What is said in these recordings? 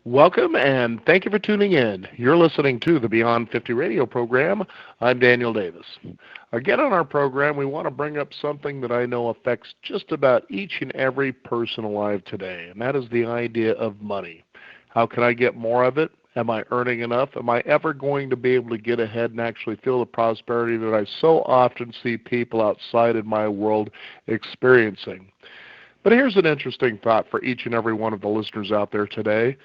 Welcome and thank you for tuning in. You're listening to the Beyond 50 radio program. I'm Daniel Davis. Again, on our program, we want to bring up something that I know affects just about each and every person alive today, and that is the idea of money. How can I get more of it? Am I earning enough? Am I ever going to be able to get ahead and actually feel the prosperity that I so often see people outside of my world experiencing? But here's an interesting thought for each and every one of the listeners out there today.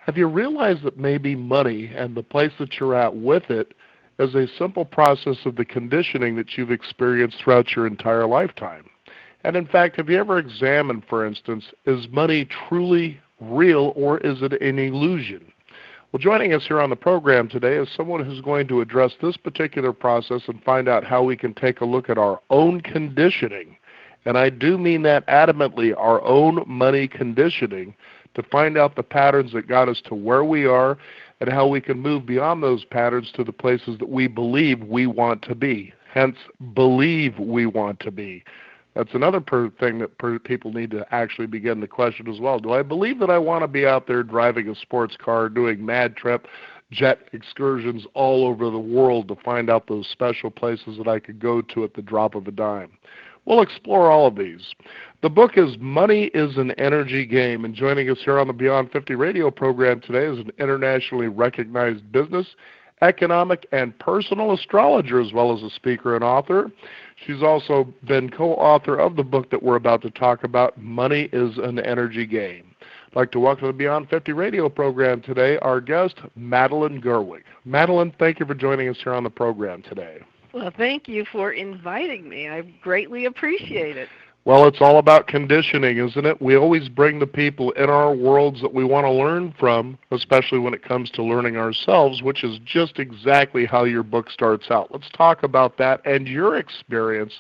Have you realized that maybe money and the place that you're at with it is a simple process of the conditioning that you've experienced throughout your entire lifetime? And in fact, have you ever examined, for instance, is money truly real or is it an illusion? Well, joining us here on the program today is someone who's going to address this particular process and find out how we can take a look at our own conditioning. And I do mean that adamantly, our own money conditioning, to find out the patterns that got us to where we are and how we can move beyond those patterns to the places that we believe we want to be. Hence, believe we want to be. That's another thing that people need to actually begin to question as well. Do I believe that I want to be out there driving a sports car, doing mad trip, jet excursions all over the world to find out those special places that I could go to at the drop of a dime? We'll explore all of these. The book is Money is an Energy Game, and joining us here on the Beyond 50 radio program today is an internationally recognized business, economic, and personal astrologer, as well as a speaker and author. She's also been co-author of the book that we're about to talk about, Money is an Energy Game. I'd like to welcome to the Beyond 50 radio program today our guest, Madeline Gerwig. Madeline, thank you for joining us here on the program today. Well, thank you for inviting me. I greatly appreciate it. Well, it's all about conditioning, isn't it? We always bring the people in our worlds that we want to learn from, especially when it comes to learning ourselves, which is just exactly how your book starts out. Let's talk about that and your experience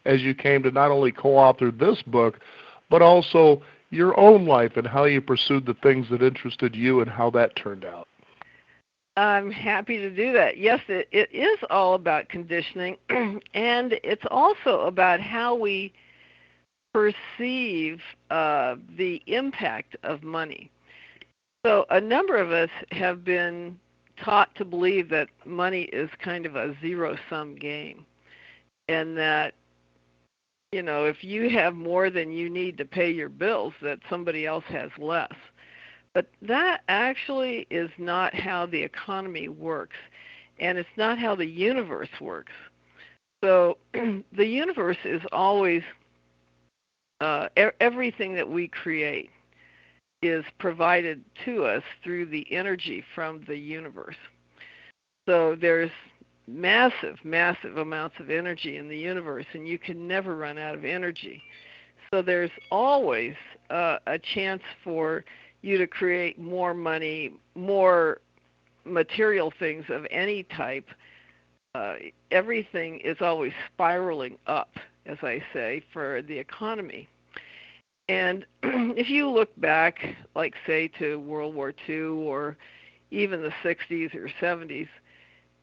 as you came to not only co-author this book, but also your own life and how you pursued the things that interested you and how that turned out. I'm happy to do that. Yes, it is all about conditioning, and it's also about how we perceive the impact of money. So a number of us have been taught to believe that money is kind of a zero-sum game, and that, you know, if you have more than you need to pay your bills, that somebody else has less. But that actually is not how the economy works, and it's not how the universe works. So the universe is always, everything that we create is provided to us through the energy from the universe. So there's massive, massive amounts of energy in the universe, and you can never run out of energy. So there's always a chance for you to create more money, more material things of any type. Everything is always spiraling up, as I say, for the economy. And if you look back, like say to World War II or even the 60s or 70s,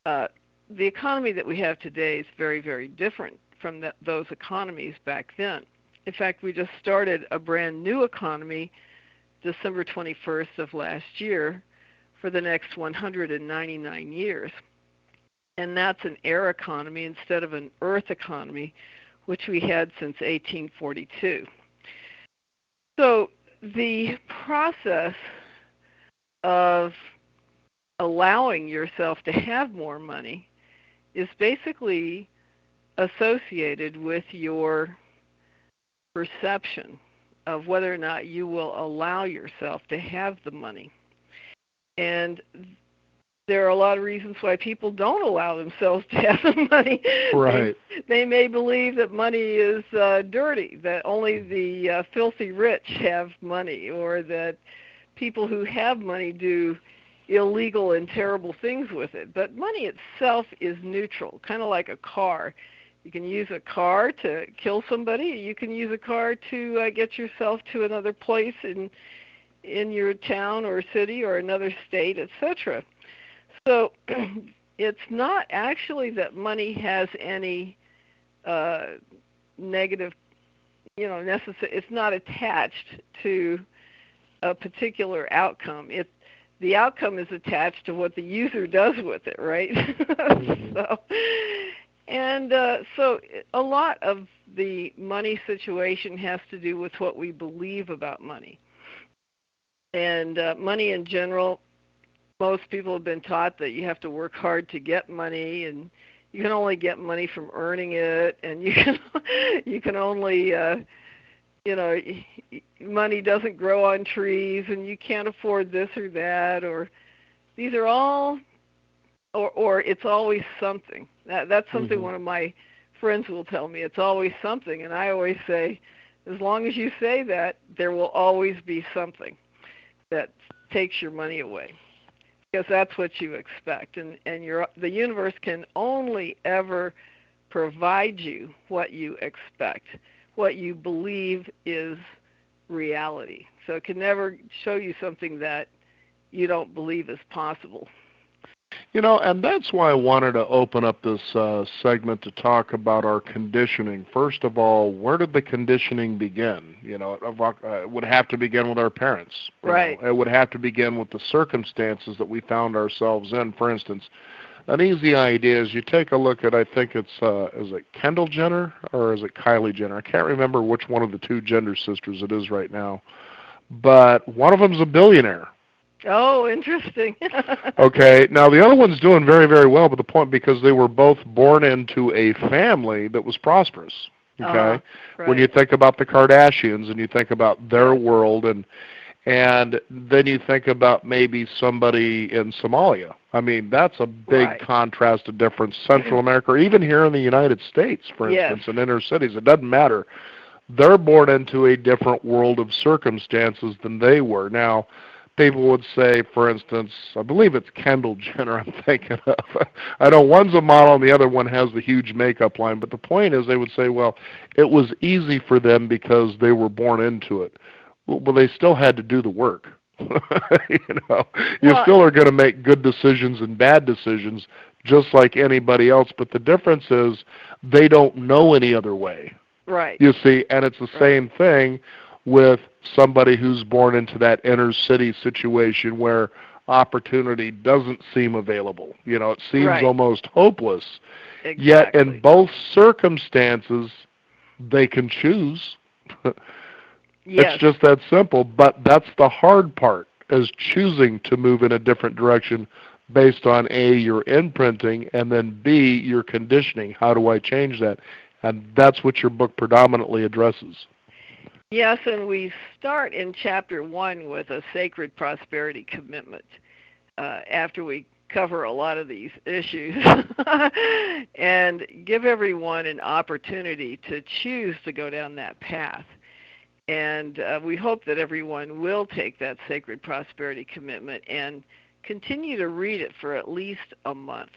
the economy that we have today is very, very different from those economies back then. In fact, we just started a brand new economy December 21st of last year for the next 199 years. And that's an air economy instead of an earth economy, which we had since 1842. So the process of allowing yourself to have more money is basically associated with your perception of whether or not you will allow yourself to have the money. And there are a lot of reasons why people don't allow themselves to have the money. Right. They may believe that money is dirty, that only the filthy rich have money, or that people who have money do illegal and terrible things with it. But money itself is neutral, kind of like a car. You can use a car to kill somebody. You can use a car to get yourself to another place in your town or city or another state, etc. So it's not actually that money has any negative, necessary. It's not attached to a particular outcome. the outcome is attached to what the user does with it, right? Mhm. So a lot of the money situation has to do with what we believe about money. And money in general, most people have been taught that you have to work hard to get money, and you can only get money from earning it, and you can only you know money doesn't grow on trees, and you can't afford this or that, or these are all, or it's always something. That's something Mhm. one of my friends will tell me. It's always something, and I always say, as long as you say that, there will always be something that takes your money away, because that's what you expect, and the universe can only ever provide you what you expect, what you believe is reality. So it can never show you something that you don't believe is possible. And that's why I wanted to open up this segment to talk about our conditioning. First of all, where did the conditioning begin? It would have to begin with our parents. Right. It would have to begin with the circumstances that we found ourselves in. For instance, an easy idea is you take a look at, I think it's, is it Kendall Jenner or is it Kylie Jenner? I can't remember which one of the two Jenner sisters it is right now. But one of them's a billionaire. Oh, interesting. Okay, now the other one's doing very, very well, but the point, because they were both born into a family that was prosperous. Uh-huh. Okay, when you Right. think about the Kardashians and you think about their Yes. world, and then you think about maybe somebody in Somalia. I mean, that's a big Right. contrast to different Central America, or even here in the United States, for Yes. instance, in inner cities. It doesn't matter. They're born into a different world of circumstances than they were. Now, people would say, for instance, I believe it's Kendall Jenner I'm thinking of. I know one's a model and the other one has the huge makeup line, but the point is they would say, well, it was easy for them because they were born into it. Well, they still had to do the work. you know, you Well, still are going to make good decisions and bad decisions just like anybody else, but the difference is they don't know any other way. right. You see, and it's the Right. same thing with somebody who's born into that inner city situation where opportunity doesn't seem available. It seems Right. almost hopeless. Yet in Exactly. both circumstances, they can choose. It's Yes. just that simple, but that's the hard part, is choosing to move in a different direction based on A, your imprinting, and then B, your conditioning. How do I change that? And that's what your book predominantly addresses. Yes, and we start in chapter 1 with a sacred prosperity commitment. After we cover a lot of these issues and give everyone an opportunity to choose to go down that path. And we hope that everyone will take that sacred prosperity commitment and continue to read it for at least a month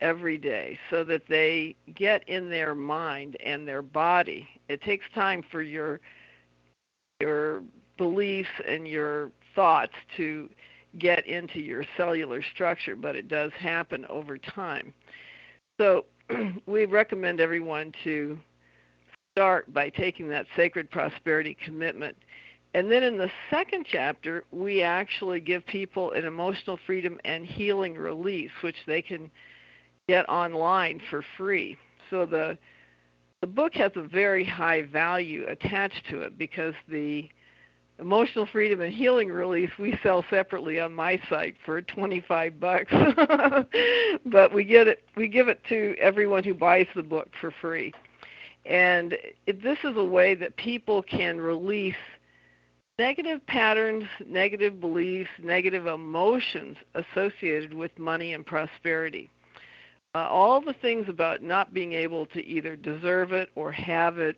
every day so that they get in their mind and their body. It takes time for your beliefs and your thoughts to get into your cellular structure, but it does happen over time. So we recommend everyone to start by taking that sacred prosperity commitment. And then in the second chapter, we actually give people an emotional freedom and healing release, which they can get online for free. So the book has a very high value attached to it because the emotional freedom and healing release we sell separately on my site for $25. But we give it to everyone who buys the book for free. And this is a way that people can release negative patterns, negative beliefs, negative emotions associated with money and prosperity. All the things about not being able to either deserve it or have it,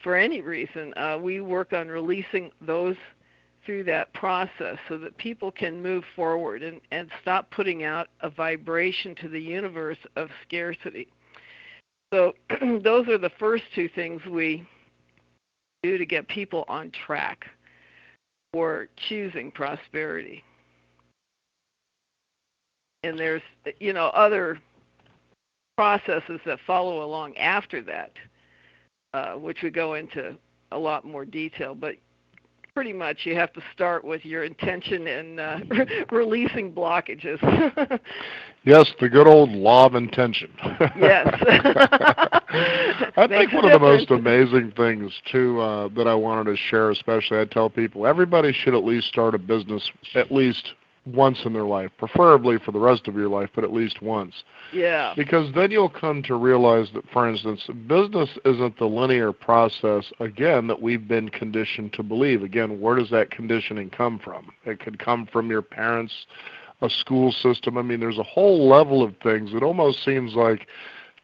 for any reason, we work on releasing those through that process so that people can move forward and stop putting out a vibration to the universe of scarcity. So those are the first two things we do to get people on track for choosing prosperity. And there's, other processes that follow along after that, which we go into a lot more detail. But pretty much you have to start with your intention and releasing blockages. Yes, the good old law of intention. Yes. I Makes think a one of the most difference. amazing things, too, that I wanted to share, especially I tell people, everybody should at least start a business at least once in their life, preferably for the rest of your life, but at least once. Yeah. Because then you'll come to realize that, for instance, business isn't the linear process, again, that we've been conditioned to believe. Again, where does that conditioning come from? It could come from your parents, a school system. I mean, there's a whole level of things. It almost seems like,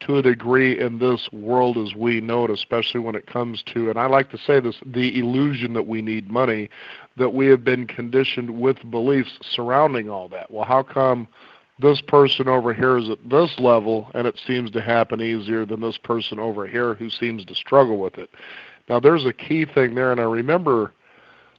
to a degree, in this world as we know it, especially when it comes to, and I like to say this, the illusion that we need money, that we have been conditioned with beliefs surrounding all that. Well, how come this person over here is at this level and it seems to happen easier than this person over here who seems to struggle with it? Now, there's a key thing there, and I remember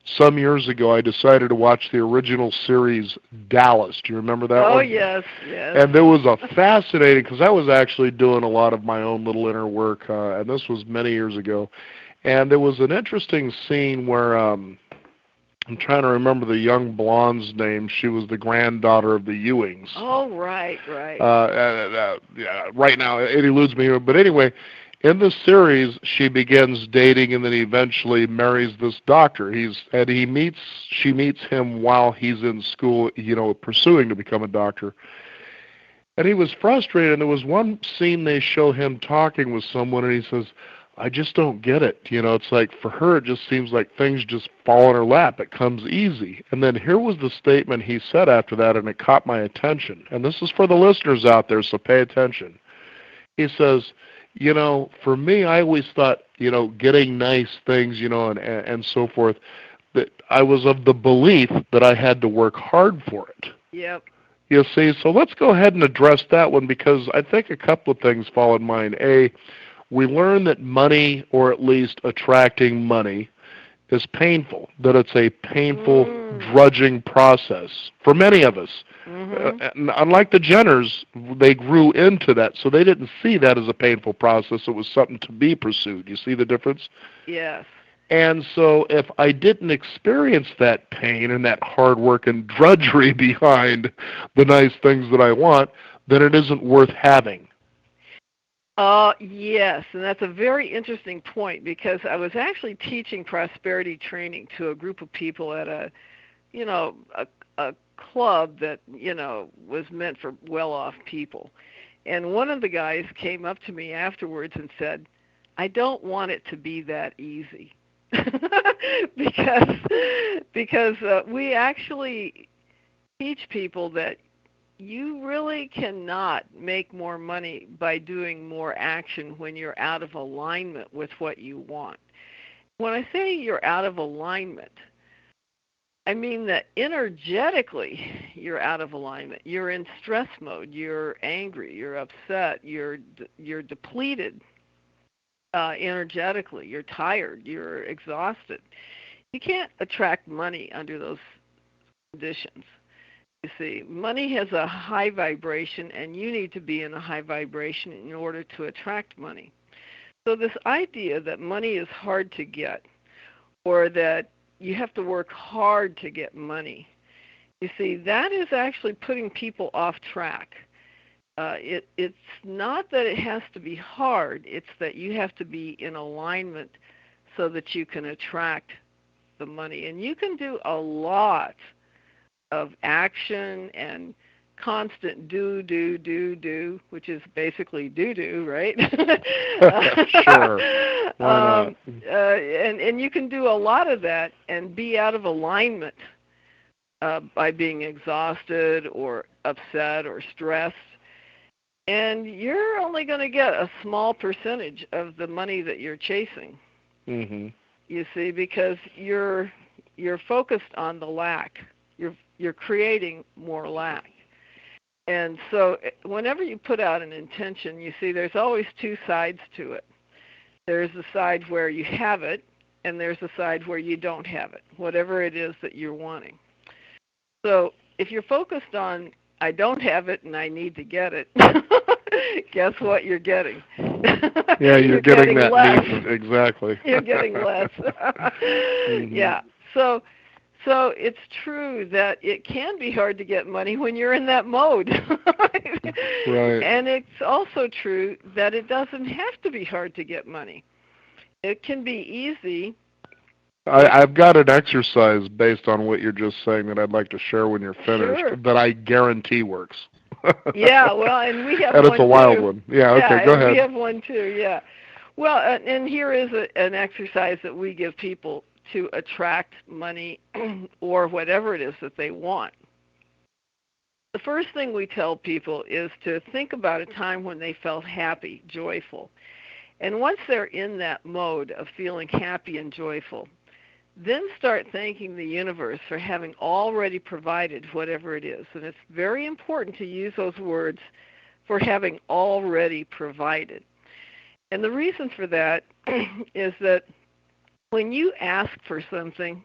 some years ago I decided to watch the original series Dallas. Do you remember that Oh, one? yes, yes. And there was a fascinating, because I was actually doing a lot of my own little inner work, and this was many years ago, and there was an interesting scene where I'm trying to remember the young blonde's name. She was the granddaughter of the Ewings. Oh, right, right. Yeah, right now it eludes me. But anyway, in the series, she begins dating and then eventually marries this doctor. She meets him while he's in school, pursuing to become a doctor. And he was frustrated. And there was one scene they show him talking with someone, and he says, I just don't get it. It's like for her, it just seems like things just fall in her lap. It comes easy. And then here was the statement he said after that, and it caught my attention. And this is for the listeners out there, so pay attention. He says, for me, I always thought, getting nice things, and so forth, that I was of the belief that I had to work hard for it. Yep. You see, so let's go ahead and address that one, because I think a couple of things fall in mind. A, we learn that money, or at least attracting money, is painful, that it's a painful, drudging process for many of us. And unlike the Jenners, they grew into that, so they didn't see that as a painful process. It was something to be pursued. You see the difference? Yes. And so if I didn't experience that pain and that hard work and drudgery behind the nice things that I want, then it isn't worth having. Yes, and that's a very interesting point, because I was actually teaching prosperity training to a group of people at a club that, was meant for well-off people. And one of the guys came up to me afterwards and said, I don't want it to be that easy. because we actually teach people that you really cannot make more money by doing more action when you're out of alignment with what you want. When I say you're out of alignment, I mean that energetically you're out of alignment. You're in stress mode. You're angry. You're upset. You're depleted energetically. You're tired. You're exhausted. You can't attract money under those conditions. You see, money has a high vibration, and you need to be in a high vibration in order to attract money. So this idea that money is hard to get, or that you have to work hard to get money, you see, that is actually putting people off track. It's not that it has to be hard, it's that you have to be in alignment so that you can attract the money. And you can do a lot of action and constant do, which is basically do, right? Sure. Why not? And you can do a lot of that and be out of alignment by being exhausted or upset or stressed. And you're only going to get a small percentage of the money that you're chasing. Mm-hmm. You see, because you're focused on the lack. You're creating more lack. And so whenever you put out an intention, you see there's always two sides to it. There's the side where you have it, and there's the side where you don't have it, whatever it is that you're wanting. So if you're focused on, I don't have it and I need to get it, guess what you're getting? Yeah, you're getting that less. need. Exactly. You're getting less. Mm-hmm. Yeah. So so it's true that it can be hard to get money when you're in that mode. Right. And it's also true that it doesn't have to be hard to get money. It can be easy. I've got an exercise based on what you're just saying that I'd like to share when you're finished Sure. that I guarantee works. Yeah, well, and we have And it's a one wild too. one. Yeah, Yeah, okay, go and we ahead. have one too. Yeah. Well, and here is an exercise that we give people to attract money or whatever it is that they want. The first thing we tell people is to think about a time when they felt happy, joyful. And once they're in that mode of feeling happy and joyful, then start thanking the universe for having already provided whatever it is. And it's very important to use those words for having already provided. And the reason for that is that when you ask for something,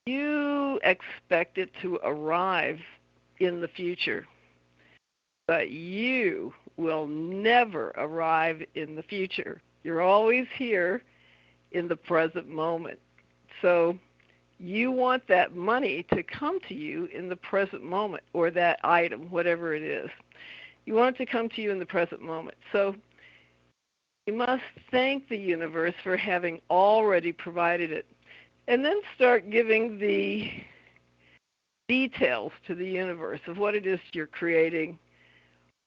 you expect it to arrive in the future, but you will never arrive in the future. You're always here in the present moment. So you want that money to come to you in the present moment, or that item, whatever it is. You want it to come to you in the present moment. So you must thank the universe for having already provided it. And then start giving the details to the universe of what it is you're creating.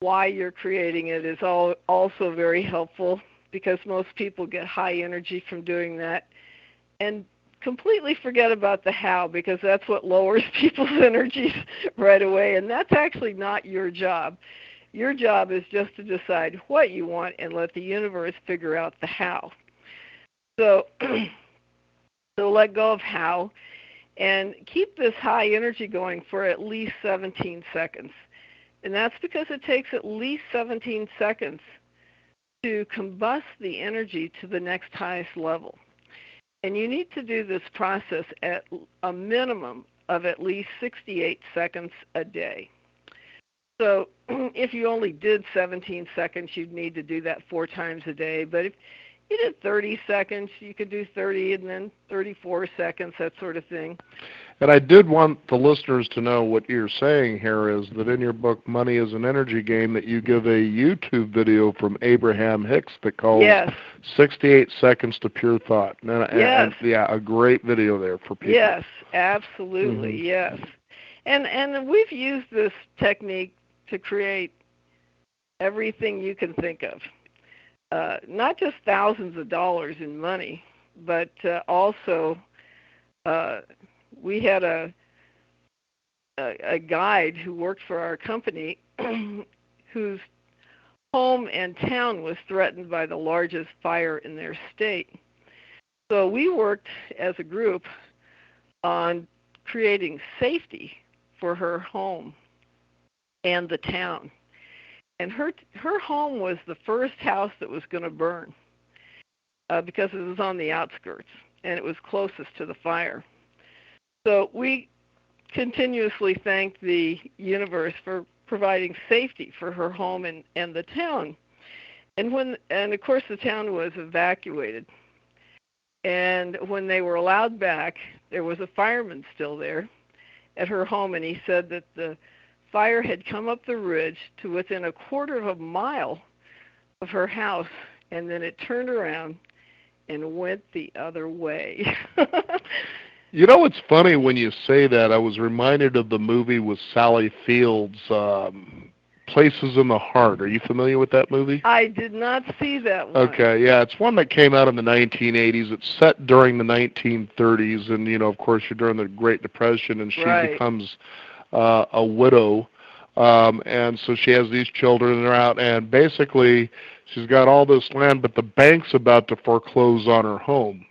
Why you're creating it is also very helpful, because most people get high energy from doing that. And completely forget about the how, because that's what lowers people's energies right away. And that's actually not your job. Your job is just to decide what you want and let the universe figure out the how. So, so let go of how and keep this high energy going for at least 17 seconds. And that's because it takes at least 17 seconds to combust the energy to the next highest level. And you need to do this process at a minimum of at least 68 seconds a day. So if you only did 17 seconds, you'd need to do that 4 times a day. But if you did 30 seconds, you could do 30 and then 34 seconds, that sort of thing. And I did want the listeners to know what you're saying here is that in your book, Money is an Energy Game, that you give a YouTube video from Abraham Hicks that calls Yes. 68 Seconds to Pure Thought. Yes. And, yeah, a great video there for people. Yes, absolutely, Mm-hmm. yes. And we've used this technique to create everything you can think of. Not just thousands of dollars in money, but also we had a guide who worked for our company whose home and town was threatened by the largest fire in their state. So we worked as a group on creating safety for her home and the town. And her home was the first house that was going to burn because it was on the outskirts and it was closest to the fire. So we continuously thanked the universe for providing safety for her home and the town. And of course the town was evacuated. And when they were allowed back, there was a fireman still there at her home, and he said that the fire had come up the ridge to within a quarter of a mile of her house, and then it turned around and went the other way. You know, it's funny when you say that. I was reminded of the movie with Sally Fields, Places in the Heart. Are you familiar with that movie? I did not see that one. Okay, yeah, it's one that came out in the 1980s. It's set during the 1930s, and, you know, of course, you're during the Great Depression, and she Right. becomes a widow, and so she has these children, and they're out, and basically she's got all this land, but the bank's about to foreclose on her home,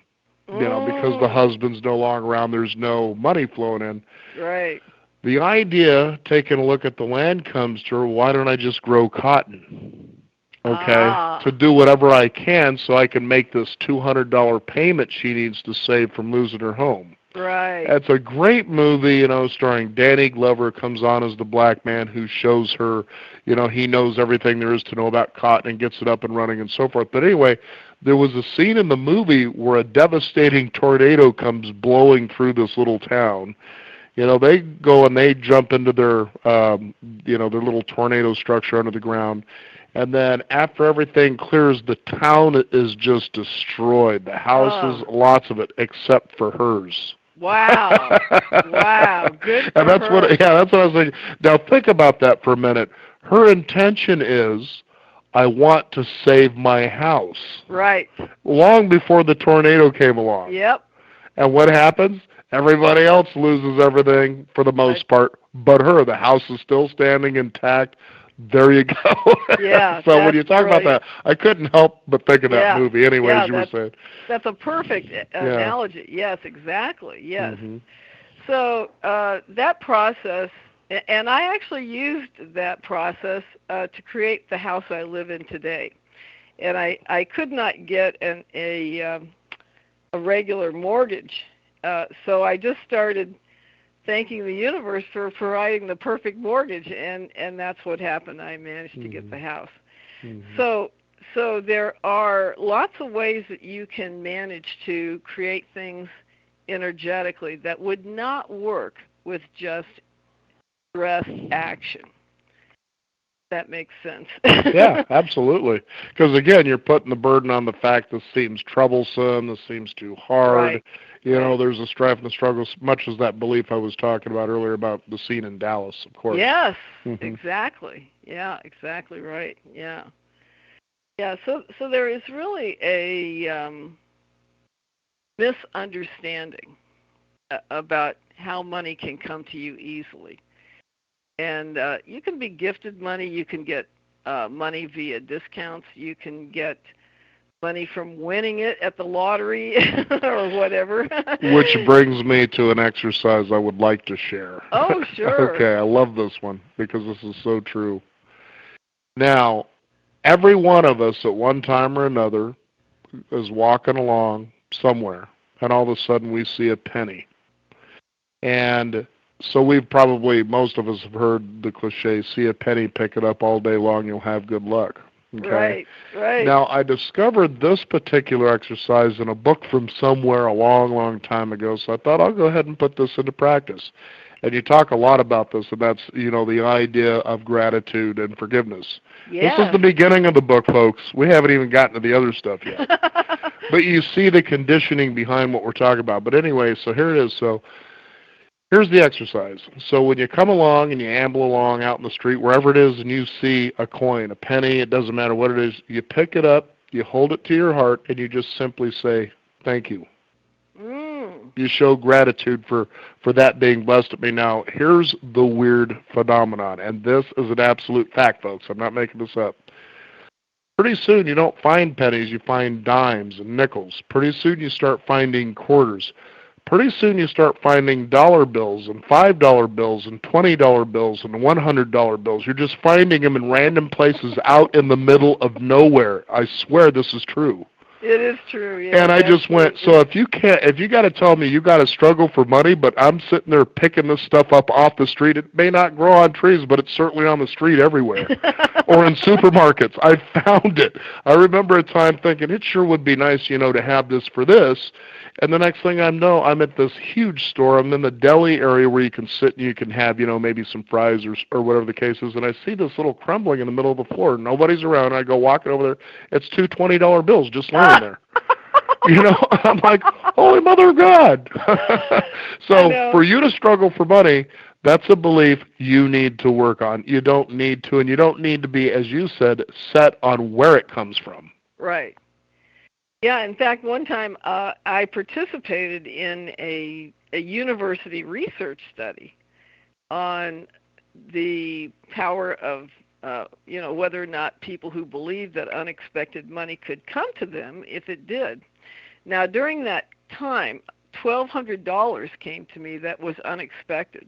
you know, because the husband's no longer around, there's no money flowing in. Right. The idea, taking a look at the land, comes to her, why don't I just grow cotton? Okay, to do whatever I can so I can make this $200 payment she needs to save from losing her home. Right. It's a great movie, starring Danny Glover. Comes on as the black man who shows her, he knows everything there is to know about cotton and gets it up and running and so forth. But anyway, there was a scene in the movie where a devastating tornado comes blowing through this little town. They go and they jump into their little tornado structure under the ground. And then after everything clears, the town is just destroyed. The houses, Oh, lots of it, except for hers. wow. Wow. Good And for her. that's what I was thinking. Now think about that for a minute. Her intention is, I want to save my house. Right. Long before the tornado came along. Yep. And what happens? Everybody else loses everything for the Right. most part, but her. The house is still standing intact. There you go. Yeah, So when that's you talk about brilliant. that, I couldn't help but think of that Yeah. movie. Anyway, Yeah, as you were saying. that's a perfect Yeah. analogy. Yes, exactly. Yes. Mhm. So that process, and I actually used that process to create the house I live in today. And I could not get a regular mortgage, so I just started thanking the universe for providing the perfect mortgage, and that's what happened. I managed to get the house. Mhm. So there are lots of ways that you can manage to create things energetically that would not work with just stress action. That makes sense. Yeah, absolutely. Because again, you're putting the burden on the fact this seems troublesome, this seems too hard. Right. Right. There's a strife and a struggle, much as that belief I was talking about earlier about the scene in Dallas, of course. Yes, Mhm. exactly. Yeah, exactly right. Yeah. Yeah, so there is really a misunderstanding about how money can come to you easily. And you can be gifted money. You can get money via discounts. You can get money from winning it at the lottery or whatever. Which brings me to an exercise I would like to share. Oh, sure. Okay, I love this one because this is so true. Now, every one of us at one time or another is walking along somewhere, and all of a sudden we see a penny. And so we've probably, most of us have heard the cliche, see a penny, pick it up all day long, you'll have good luck. Okay? Right, right. Now, I discovered this particular exercise in a book from somewhere a long, long time ago, so I thought I'll go ahead and put this into practice. And you talk a lot about this, and that's, the idea of gratitude and forgiveness. This is Yes. the beginning of the book, folks. We haven't even gotten to the other stuff yet. But you see the conditioning behind what we're talking about. But anyway, so here it is. So here's the exercise. So when you come along and you amble along out in the street, wherever it is, and you see a coin, a penny, it doesn't matter what it is, you pick it up, you hold it to your heart, and you just simply say, thank you. Mm. You show gratitude for that being blessed at me. Now, here's the weird phenomenon, and this is an absolute fact, folks. I'm not making this up. Pretty soon you don't find pennies, you find dimes and nickels. Pretty soon you start finding quarters. Pretty soon you start finding dollar bills and $5 bills and $20 bills and $100 bills. You're just finding them in random places out in the middle of nowhere. I swear this is true. It is true. Yes, And I just went, absolutely. so if you got to tell me you got to struggle for money, but I'm sitting there picking this stuff up off the street, it may not grow on trees, but it's certainly on the street everywhere. Or in supermarkets. I found it. I remember a time thinking it sure would be nice, to have this for this. And the next thing I know, I'm at this huge store. I'm in the deli area where you can sit and you can have, maybe some fries or whatever the case is. And I see this little crumbling in the middle of the floor. Nobody's around. I go walking over there. It's two $20 bills just laying there. I'm like, holy mother of God. I So know. for you to struggle for money, that's a belief you need to work on. You don't need to, and you don't need to be, as you said, set on where it comes from. Right. Yeah, in fact, one time I participated in a university research study on the power of, whether or not people who believed that unexpected money could come to them if it did. Now, during that time, $1,200 came to me that was unexpected.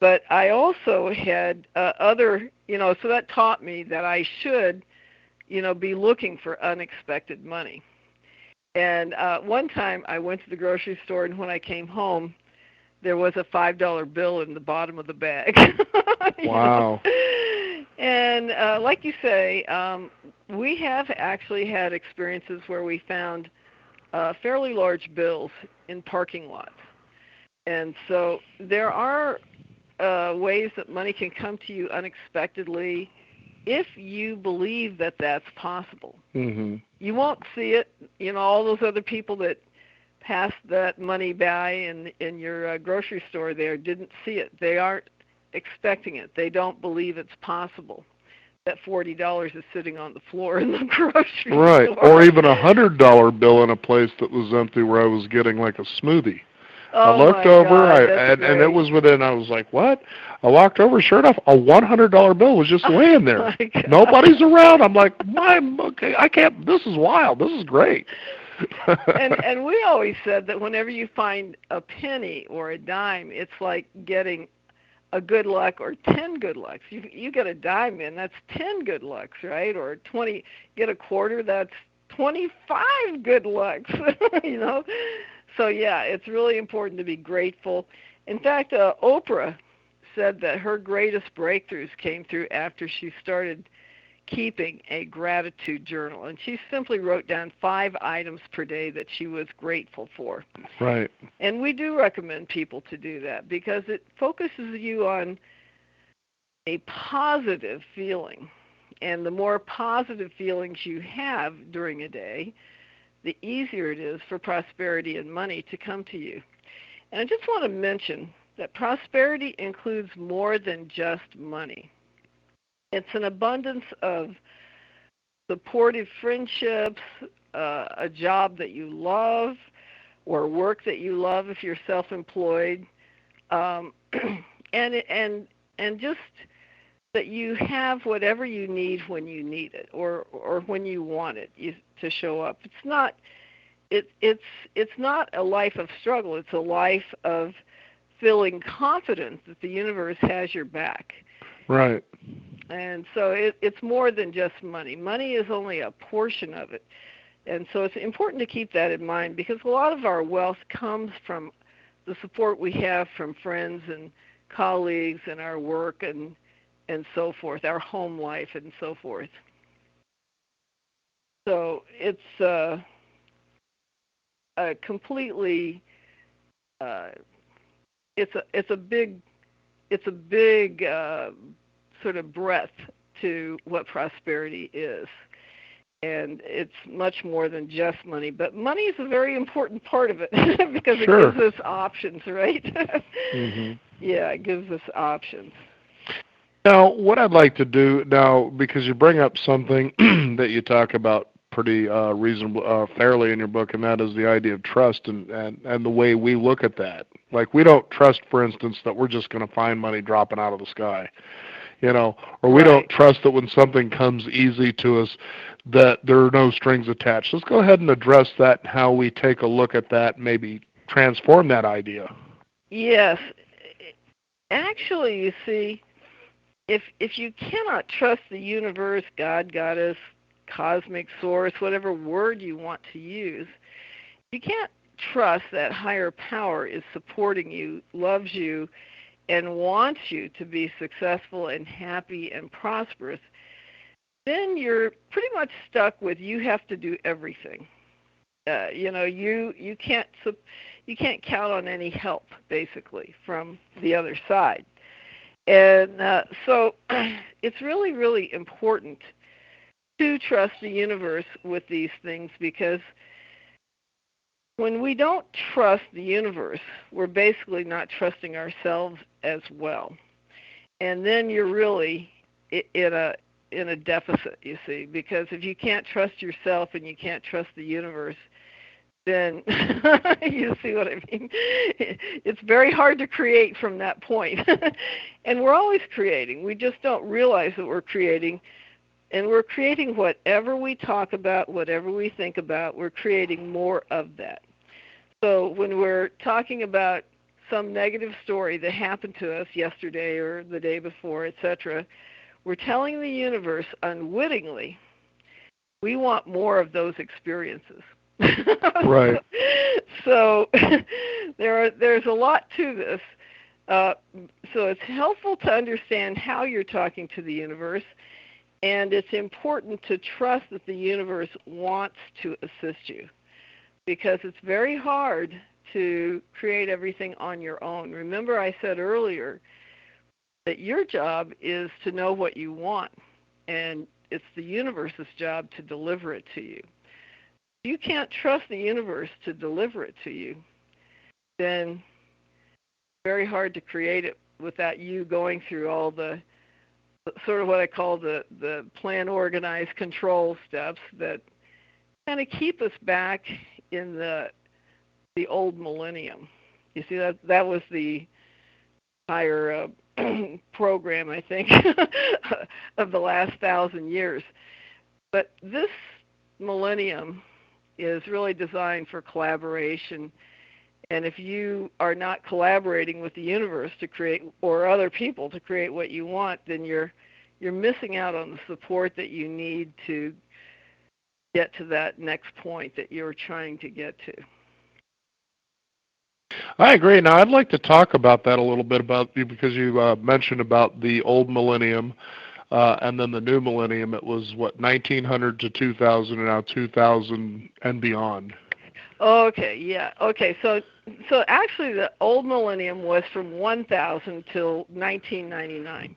But I also had other, so that taught me that I should, be looking for unexpected money. And one time I went to the grocery store, and when I came home, there was a $5 bill in the bottom of the bag. You know? Wow. And like you say, we have actually had experiences where we found fairly large bills in parking lots. And so there are ways that money can come to you unexpectedly if you believe that that's possible. Mhm. You won't see it. You know, all those other people that passed that money by in your grocery store there didn't see it. They aren't expecting it. They don't believe it's possible that $40 is sitting on the floor in the grocery Right. store. Or even $100 bill in a place that was empty where I was getting like a smoothie. I Oh looked my over, God, that's and it great. was within. I was like, "What?" I walked over. Sure enough, a $100 bill was just Oh laying there. my God. Nobody's around. I'm like, "My, okay, I can't. This is wild. This is great." And we always said that whenever you find a penny or a dime, it's like getting a good luck or 10 good lucks. You get a dime in, that's 10 good lucks, right? Or 20, get a quarter, that's 25 good lucks, you know? So yeah, it's really important to be grateful. In fact, Oprah said that her greatest breakthroughs came through after she started keeping a gratitude journal, and she simply wrote down 5 items per day that she was grateful for. Right. And we do recommend people to do that because it focuses you on a positive feeling. And the more positive feelings you have during a day, the easier it is for prosperity and money to come to you. And I just want to mention that prosperity includes more than just money. It's an abundance of supportive friendships, a job that you love, or work that you love if you're self-employed, um, and just that you have whatever you need when you need it, or when you want it to show up. It's not a life of struggle. It's a life of feeling confident that the universe has your back. Right. And so it's more than just money. Money is only a portion of it. And so it's important to keep that in mind because a lot of our wealth comes from the support we have from friends and colleagues and our work and so forth, our home life and so forth. So it's a completely it's a big sort of breadth to what prosperity is. And it's much more than just money. But money is a very important part of it because it Sure. gives us options, right? Mhm. Yeah, it gives us options. Now, what I'd like to do now, because you bring up something that you talk about pretty reasonable, fairly in your book, and that is the idea of trust and the way we look at that. Like we don't trust, for instance, that we're just going to find money dropping out of the sky, or we don't Right. trust that when something comes easy to us, that there are no strings attached. Let's go ahead and address that and how we take a look at that, and maybe transform that idea. Yes. Actually, you see, if you cannot trust the universe, God, Goddess, cosmic source, whatever word you want to use, you can't trust that higher power is supporting you, loves you, and wants you to be successful and happy and prosperous, then you're pretty much stuck with you have to do everything. You can't count on any help basically from the other side, and so it's really really important to trust the universe with these things because when we don't trust the universe, we're basically not trusting ourselves as well. And then you're really in a deficit, you see, because if you can't trust yourself and you can't trust the universe, then you see what I mean? It's very hard to create from that point. And we're always creating. We just don't realize that we're creating. And we're creating whatever we talk about, whatever we think about, we're creating more of that. So when we're talking about some negative story that happened to us yesterday or the day before, etc., we're telling the universe unwittingly we want more of those experiences. Right. So there's a lot to this. Uh, so it's helpful to understand how you're talking to the universe, and it's important to trust that the universe wants to assist you, because it's very hard to create everything on your own. Remember, I said earlier that your job is to know what you want, and it's the universe's job to deliver it to you. If you can't trust the universe to deliver it to you, then it's very hard to create it without you going through all the sort of what I call the plan, organize, control steps that kind of keep us back in the old millennium. You see, that was the higher program, I think, of the last 1,000 years. But this millennium is really designed for collaboration. And if you are not collaborating with the universe to create, or other people to create what you want, then you're missing out on the support that you need to get to that next point that you're trying to get to. I agree. Now, I'd like to talk about that a little bit about you because you mentioned about the old millennium and then the new millennium. It was what 1900 to 2000, and now 2000 and beyond. Okay, yeah. Okay, so actually the old millennium was from 1000 till 1999.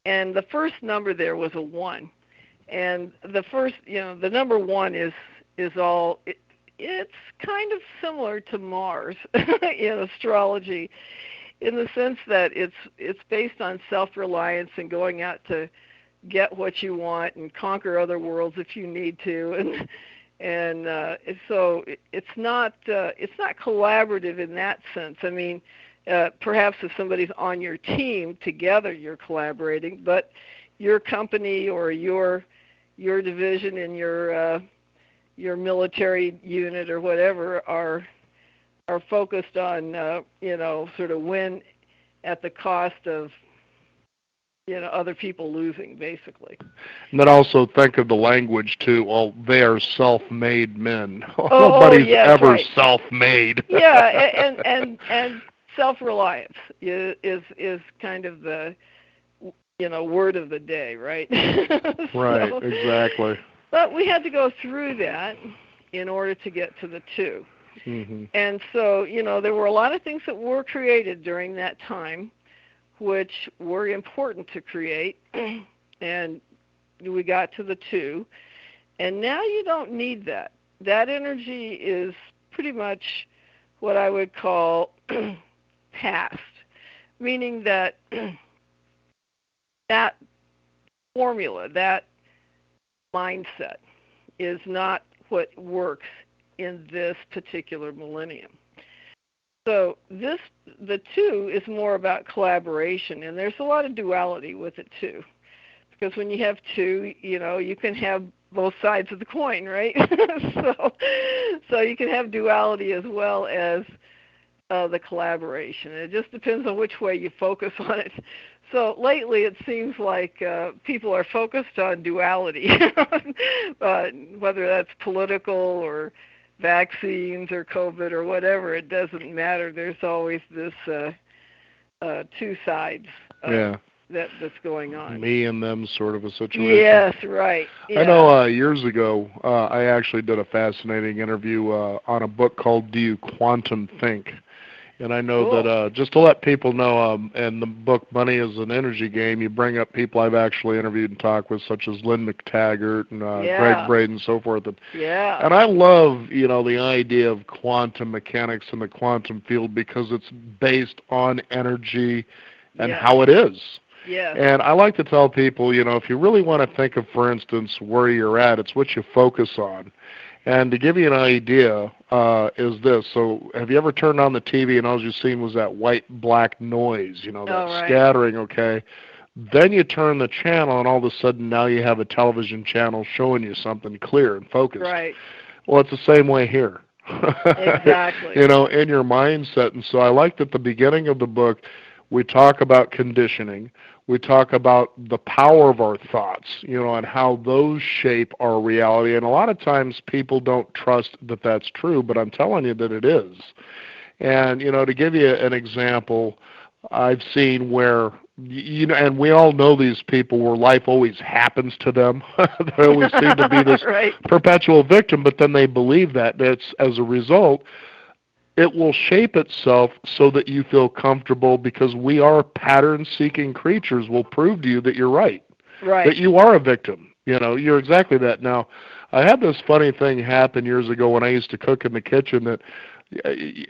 And the first number there was a 1. And the first, the number 1 is all it's kind of similar to Mars in astrology, in the sense that it's based on self-reliance and going out to get what you want and conquer other worlds if you need to, and so it's not collaborative in that sense. I mean, perhaps if somebody's on your team together, you're collaborating, but your company or your division in your military unit or whatever are focused on sort of win at the cost of other people losing, basically. And then also think of the language too. Well, they are self-made men. Nobody's yes, ever right. self-made. Yeah, and self-reliance is kind of the word of the day, right? Right, So, exactly. but we had to go through that in order to get to the 2. Mm-hmm. And so, there were a lot of things that were created during that time, which were important to create, and we got to the 2. And now you don't need that. That energy is pretty much what I would call past, meaning that that formula, that mindset is not what works in this particular millennium. So the 2 is more about collaboration, and there's a lot of duality with it too. Because when you have 2, you can have both sides of the coin, right? so you can have duality as well as the collaboration. It just depends on which way you focus on it. So lately it seems like people are focused on duality, whether that's political or vaccines or COVID or whatever, it doesn't matter. There's always this 2 sides Yeah. that's going on. Me and them sort of a situation. Yes, right. Yeah. I know years ago I actually did a fascinating interview on a book called Do You Quantum Think? And I know Cool. that just to let people know, in the book Money is an Energy Game, you bring up people I've actually interviewed and talked with, such as Lynn McTaggart and Greg Braden and so forth. Yeah. And I love, the idea of quantum mechanics in the quantum field because it's based on energy and how it is. Yeah. And I like to tell people, if you really want to think of, for instance, where you're at, it's what you focus on. And to give you an idea, is this. So have you ever turned on the TV and all you've seen was that white-black noise, that scattering, okay? Then you turn the channel and all of a sudden now you have a television channel showing you something clear and focused. Right. Well, it's the same way here. Exactly. In your mindset. And so I liked at the beginning of the book We talk about conditioning. We talk about the power of our thoughts, and how those shape our reality. And a lot of times people don't trust that that's true, but I'm telling you that it is. And, to give you an example, I've seen where, and we all know these people where life always happens to them. They always seem to be this right. perpetual victim, but then they believe that. It's, as a result, it will shape itself so that you feel comfortable, because we are pattern-seeking creatures. Will prove to you that you're right, Right. that you are a victim. You're exactly that. Now, I had this funny thing happen years ago when I used to cook in the kitchen,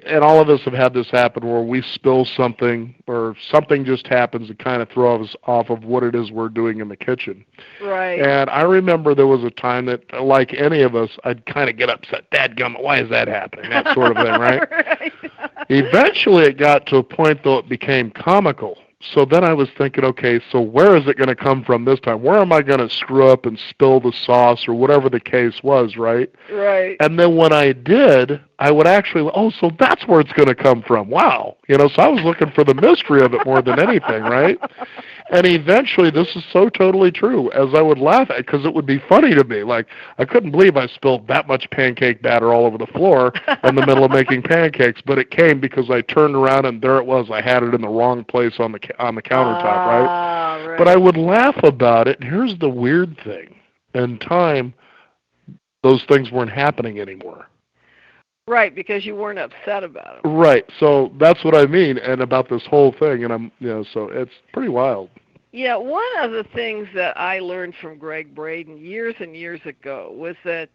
and all of us have had this happen where we spill something or something just happens to kind of throw us off of what it is we're doing in the kitchen. Right. And I remember there was a time that, like any of us, I'd kind of get upset. Dadgummit, why is that happening? That sort of thing, right? Right. Eventually it got to a point, though, it became comical. So then I was thinking, okay, so where is it going to come from this time? Where am I going to screw up and spill the sauce or whatever the case was, right? Right. And then when I did, I would actually, so that's where it's going to come from. Wow. So I was looking for the mystery of it more than anything, right? And eventually, this is so totally true, as I would laugh at it, because it would be funny to me. Like, I couldn't believe I spilled that much pancake batter all over the floor in the middle of making pancakes, but it came because I turned around and there it was. I had it in the wrong place on the countertop, right? But I would laugh about it. And here's the weird thing. In time, those things weren't happening anymore. Right, because you weren't upset about them. Right. So that's what I mean, and about this whole thing, and so it's pretty wild. Yeah, one of the things that I learned from Greg Braden years and years ago was that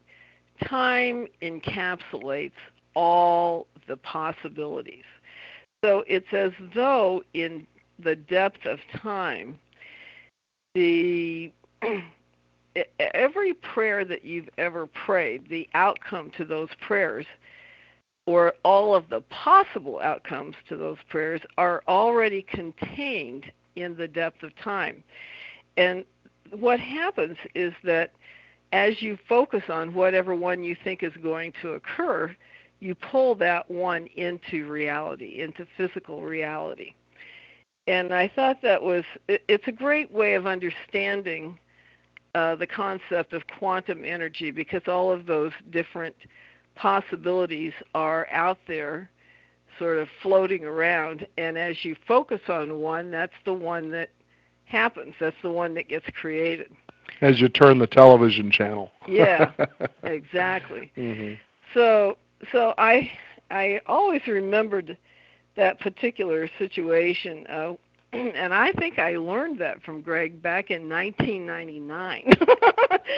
time encapsulates all the possibilities. So it's as though in the depth of time, every prayer that you've ever prayed, the outcome to those prayers, or all of the possible outcomes to those prayers, are already contained in the depth of time. And what happens is that as you focus on whatever one you think is going to occur, you pull that one into reality, into physical reality. And I thought it's a great way of understanding the concept of quantum energy, because all of those different possibilities are out there sort of floating around, and as you focus on one, that's the one that happens. That's the one that gets created. As you turn the television channel. Yeah, exactly. Mm-hmm. So I always remembered that particular situation, and I think I learned that from Greg back in 1999.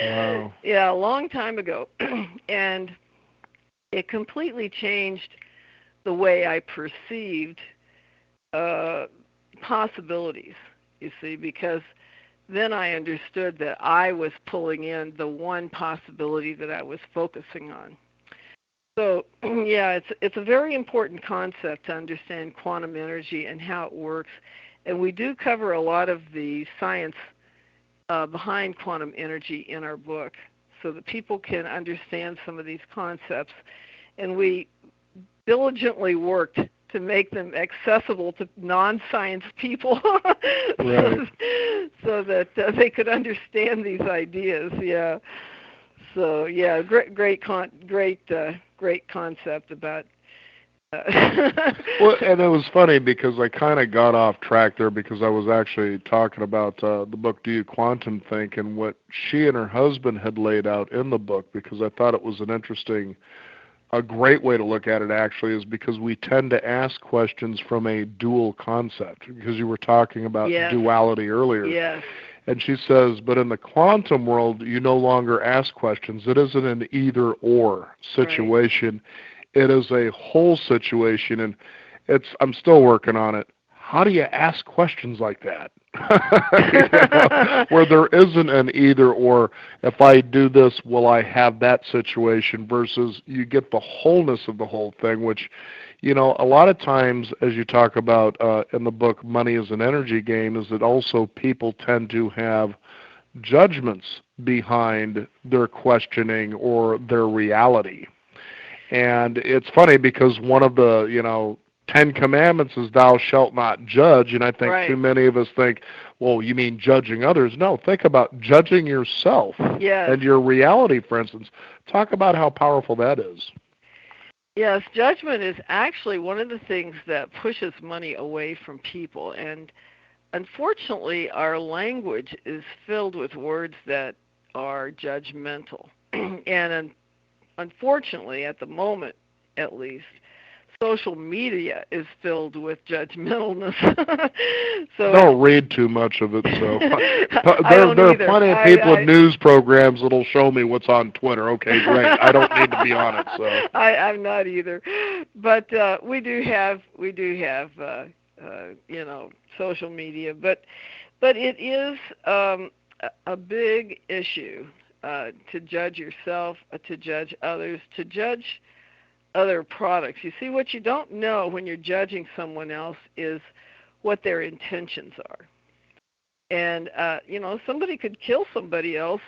Wow. Yeah, a long time ago. And it completely changed the way I perceived possibilities, you see, because then I understood that I was pulling in the one possibility that I was focusing on. So, yeah, it's a very important concept to understand quantum energy and how it works. And we do cover a lot of the science behind quantum energy in our book so that people can understand some of these concepts. And we diligently worked to make them accessible to non-science people Right. so that they could understand these ideas. Yeah. So, yeah, great concept about Well, and it was funny because I kind of got off track there because I was actually talking about the book Do You Quantum Think, and what she and her husband had laid out in the book, because I thought it was a great way to look at it actually, is because we tend to ask questions from a dual concept, because you were talking about duality earlier. Yes. And she says, but in the quantum world, you no longer ask questions. It isn't an either-or situation. Right. It is a whole situation, and I'm still working on it. How do you ask questions like that? Where there isn't an either-or. If I do this, will I have that situation, versus you get the wholeness of the whole thing, which, a lot of times, as you talk about in the book, Money is an Energy Game, is that also people tend to have judgments behind their questioning or their reality. And it's funny because one of the, Ten Commandments is thou shalt not judge, and I think too Right. many of us think, well, you mean judging others? No, think about judging yourself Yes. and your reality, for instance. Talk about how powerful that is. Yes, judgment is actually one of the things that pushes money away from people. And unfortunately, our language is filled with words that are judgmental. And unfortunately, at the moment at least, social media is filled with judgmentalness. I So it's don't read too much of it, so I don't there are either. plenty of people in news programs that'll show me what's on Twitter. Okay, great. I don't need to be on it. So I'm not either, but we do have social media, but it is a big issue to judge yourself, to judge others, to judge other products. You see, what you don't know when you're judging someone else is what their intentions are. And somebody could kill somebody else,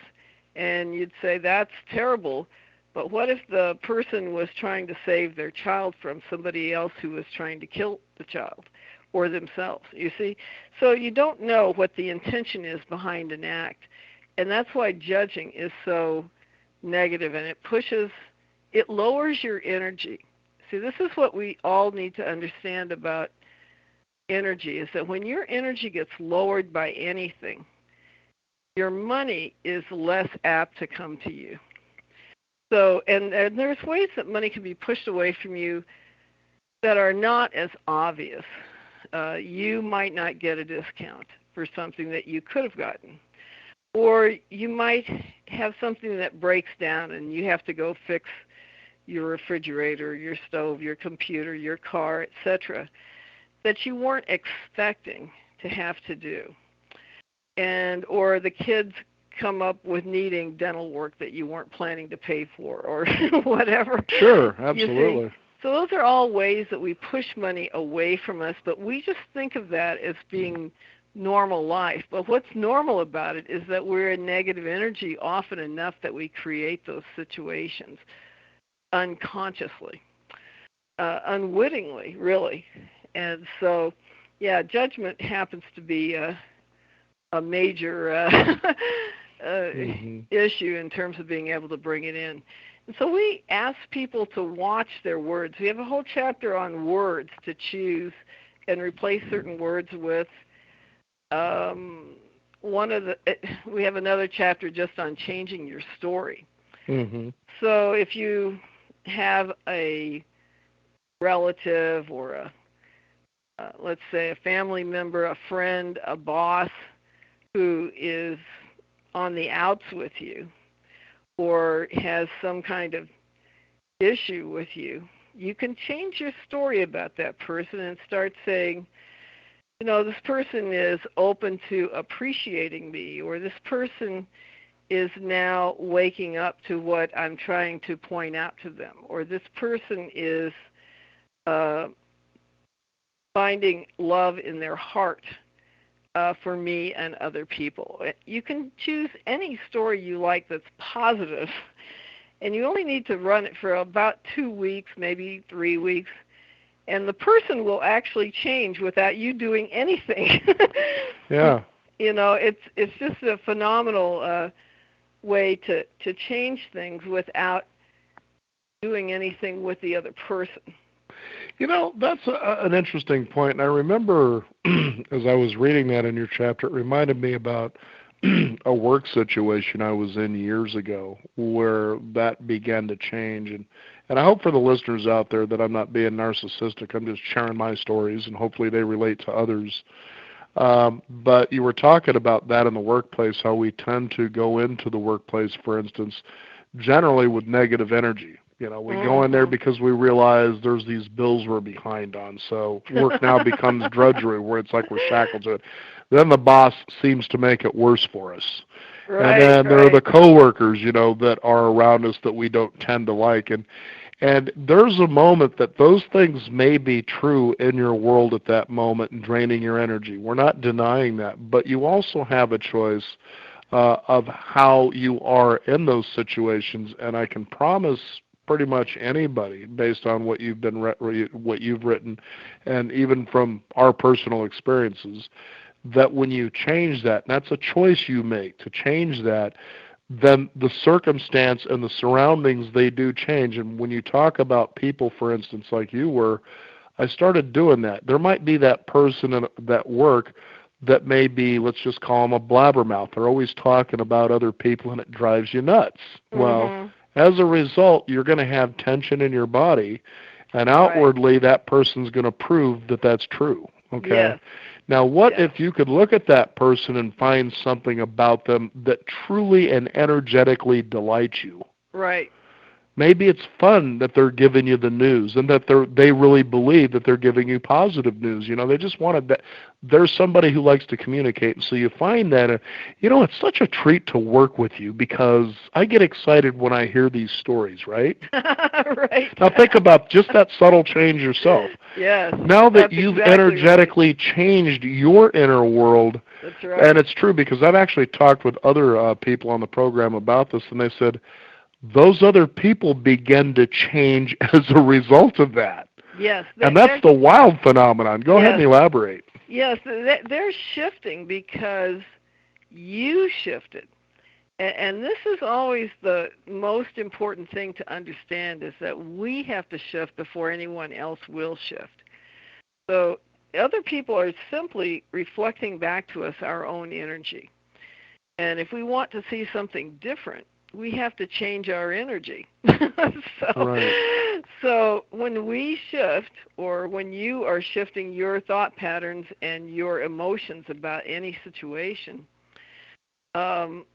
and you'd say that's terrible. But what if the person was trying to save their child from somebody else who was trying to kill the child or themselves? You see, so you don't know what the intention is behind an act, and that's why judging is so negative, and it lowers your energy. See, this is what we all need to understand about energy, is that when your energy gets lowered by anything, your money is less apt to come to you. So, and there's ways that money can be pushed away from you that are not as obvious. You might not get a discount for something that you could have gotten. Or you might have something that breaks down and you have to go fix your refrigerator, your stove, your computer, your car, etc., that you weren't expecting to have to do. And or the kids come up with needing dental work that you weren't planning to pay for, or whatever. sure, You see? absolutely. So those are all ways that we push money away from us, but we just think of that as being normal life. But what's normal about it is that we're in negative energy often enough that we create those situations unconsciously, unwittingly, really. And so, yeah, judgment happens to be a major hmm issue in terms of being able to bring it in. And so we ask people to watch their words. We have a whole chapter on words to choose and replace certain words with. We have another chapter just on changing your story. hmm So if you have a relative or let's say a family member, a friend, a boss who is on the outs with you or has some kind of issue with you, you can change your story about that person and start saying, this person is open to appreciating me, or this person is now waking up to what I'm trying to point out to them, or this person is finding love in their heart for me and other people. You can choose any story you like that's positive, and you only need to run it for about 2 weeks, maybe 3 weeks, and the person will actually change without you doing anything. Yeah. It's just a phenomenal way to change things without doing anything with the other person. That's an interesting point. And I remember as I was reading that in your chapter, it reminded me about a work situation I was in years ago where that began to change. And I hope for the listeners out there that I'm not being narcissistic. I'm just sharing my stories, and hopefully they relate to others. But you were talking about that in the workplace, how we tend to go into the workplace, for instance, generally with negative energy. We go in there because we realize there's these bills we're behind on. So work now becomes drudgery, where it's like we're shackled to it. Then the boss seems to make it worse for us. And then there are the coworkers, that are around us that we don't tend to like. And there's a moment that those things may be true in your world at that moment and draining your energy. We're not denying that. But you also have a choice of how you are in those situations. And I can promise pretty much anybody based on what you've been what you've written, and even from our personal experiences, that when you change that, and that's a choice you make to change that, then the circumstance and the surroundings, they do change. And when you talk about people, for instance, like you were, I started doing that. There might be that person in that work that may be, let's just call them a blabbermouth. They're always talking about other people and it drives you nuts. Well, Mhm. as a result, you're going to have tension in your body, and Right. outwardly that person's going to prove that that's true. Okay? Yes. Now, what Yes. if you could look at that person and find something about them that truly and energetically delights you? Right. Maybe it's fun that they're giving you the news and that they really believe that they're giving you positive news. You know, they just wanted that. There's somebody who likes to communicate, and so you find that, you know, it's such a treat to work with you because I get excited when I hear these stories, right? Right. Now think about just that subtle change yourself. Yes. Now that That's you've exactly right. energetically changed your inner world, That's and right. it's true because I've actually talked with other people on the program about this, and they said, those other people begin to change as a result of that. Yes. And that's the wild phenomenon. Go ahead and Yes. elaborate. Yes. They're shifting because you shifted. And this is always the most important thing to understand is that we have to shift before anyone else will shift. So other people are simply reflecting back to us our own energy. And if we want to see something different, we have to change our energy. so, Right. so when we shift, or when you are shifting your thought patterns and your emotions about any situation, um,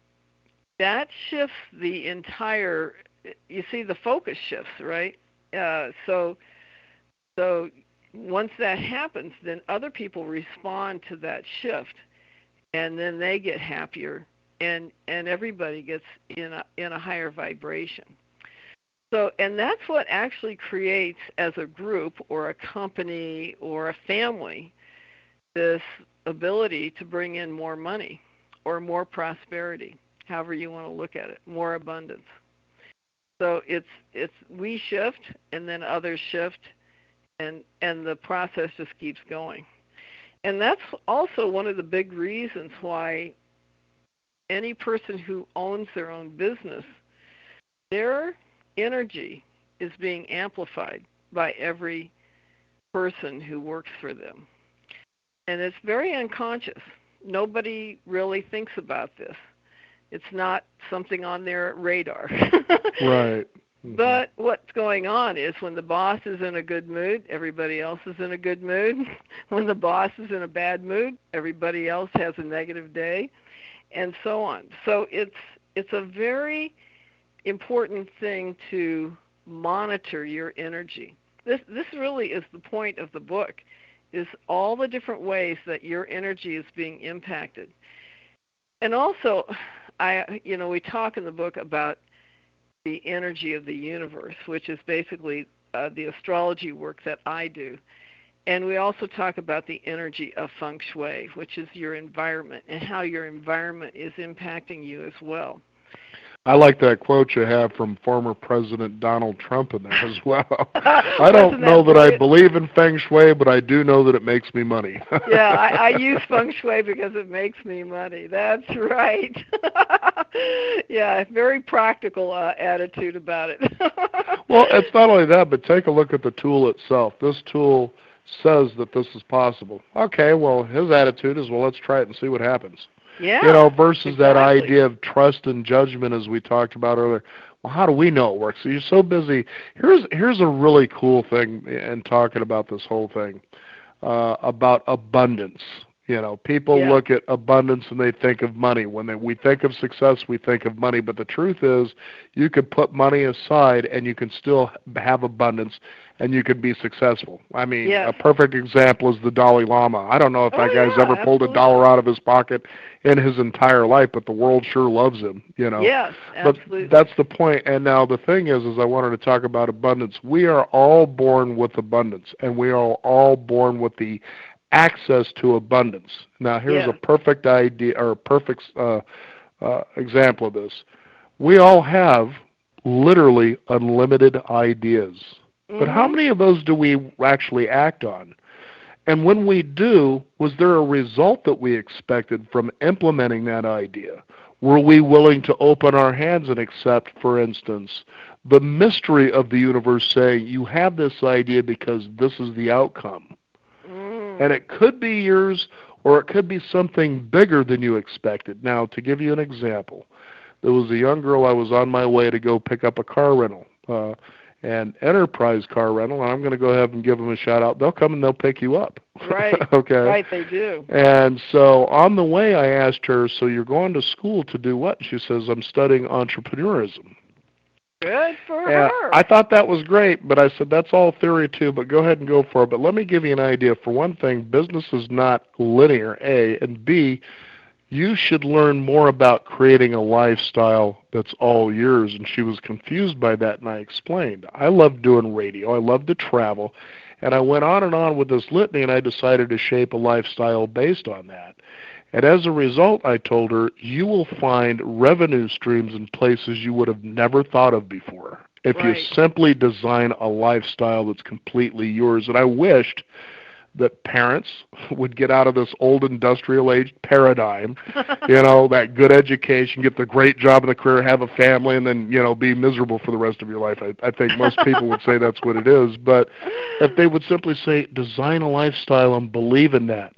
that shifts the entire. You see, the focus shifts, right? So once that happens, then other people respond to that shift, and then they get happier, and everybody gets in a higher vibration. So, and that's what actually creates, as a group or a company or a family, this ability to bring in more money or more prosperity, however you want to look at it, more abundance. So it's we shift and then others shift, and the process just keeps going. And that's also one of the big reasons why any person who owns their own business, their energy is being amplified by every person who works for them. And it's very unconscious. Nobody really thinks about this. It's not something on their radar. Right. Mm-hmm. But what's going on is when the boss is in a good mood, everybody else is in a good mood. When the boss is in a bad mood, everybody else has a negative day, and so on. So it's a very important thing to monitor your energy. This really is the point of the book, is all the different ways that your energy is being impacted. And also, we talk in the book about the energy of the universe, which is basically the astrology work that I do. And we also talk about the energy of feng shui, which is your environment and how your environment is impacting you as well. I like that quote you have from former President Donald Trump in there as well. I don't Wasn't know that that I brilliant? believe in feng shui, but I do know that it makes me money. Yeah, I use feng shui because it makes me money. That's right. Yeah, very practical attitude about it. Well, it's not only that, but take a look at the tool itself. This tool says that this is possible. Okay, well, his attitude is, well, let's try it and see what happens. You know, Yeah, versus that exactly. idea of trust and judgment as we talked about earlier. Well, how do we know it works? So you're so busy. Here's a really cool thing in talking about this whole thing about abundance. You know, people Yeah. look at abundance and they think of money. We think of success, we think of money. But the truth is, you could put money aside and you can still have abundance and you could be successful. I mean, a Yes. perfect example is the Dalai Lama. I don't know if that Oh guy's yeah, ever pulled a dollar absolutely. out of his pocket in his entire life, but the world sure loves him, you know. Yes, But absolutely. that's the point. And now the thing is I wanted to talk about abundance. We are all born with abundance, and we are all born with the access to abundance. Now, here's a Yes. perfect idea or a perfect example of this. We all have literally unlimited ideas. But how Mhm. many of those do we actually act on? And when we do, was there a result that we expected from implementing that idea? Were we willing to open our hands and accept, for instance, the mystery of the universe saying, you have this idea because this is the outcome? And Mm. it could be yours or it could be something bigger than you expected. Now, to give you an example, there was a young girl I was on my way to go pick up a car rental, and Enterprise Car Rental, and I'm going to go ahead and give them a shout out. They'll come and they'll pick you up. Right. Okay? Right, they do. And so on the way, I asked her, so you're going to school to do what? She says, I'm studying entrepreneurism. Good for And I her. thought that was great, but I said, that's all theory too, but go ahead and go for it. But let me give you an idea. For one thing, business is not linear, A, and B, you should learn more about creating a lifestyle that's all yours. And she was confused by that, and I explained. I love doing radio. I love to travel. And I went on with this litany, and I decided to shape a lifestyle based on that. And as a result, I told her, you will find revenue streams in places you would have never thought of before if you Right. simply design a lifestyle that's completely yours. And I wished that parents would get out of this old industrial age paradigm, that good education, get the great job in the career, have a family, and then, be miserable for the rest of your life. I think most people would say that's what it is. But if they would simply say, design a lifestyle and believe in that,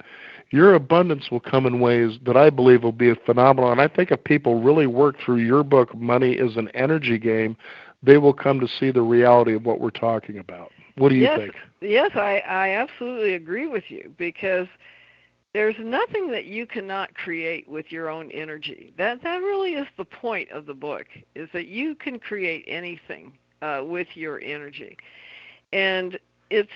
your abundance will come in ways that I believe will be phenomenal. And I think if people really work through your book, Money is an Energy Game, they will come to see the reality of what we're talking about. What do you Yes, think? yes, I absolutely agree with you because there's nothing that you cannot create with your own energy. That really is the point of the book, is that you can create anything with your energy. And it's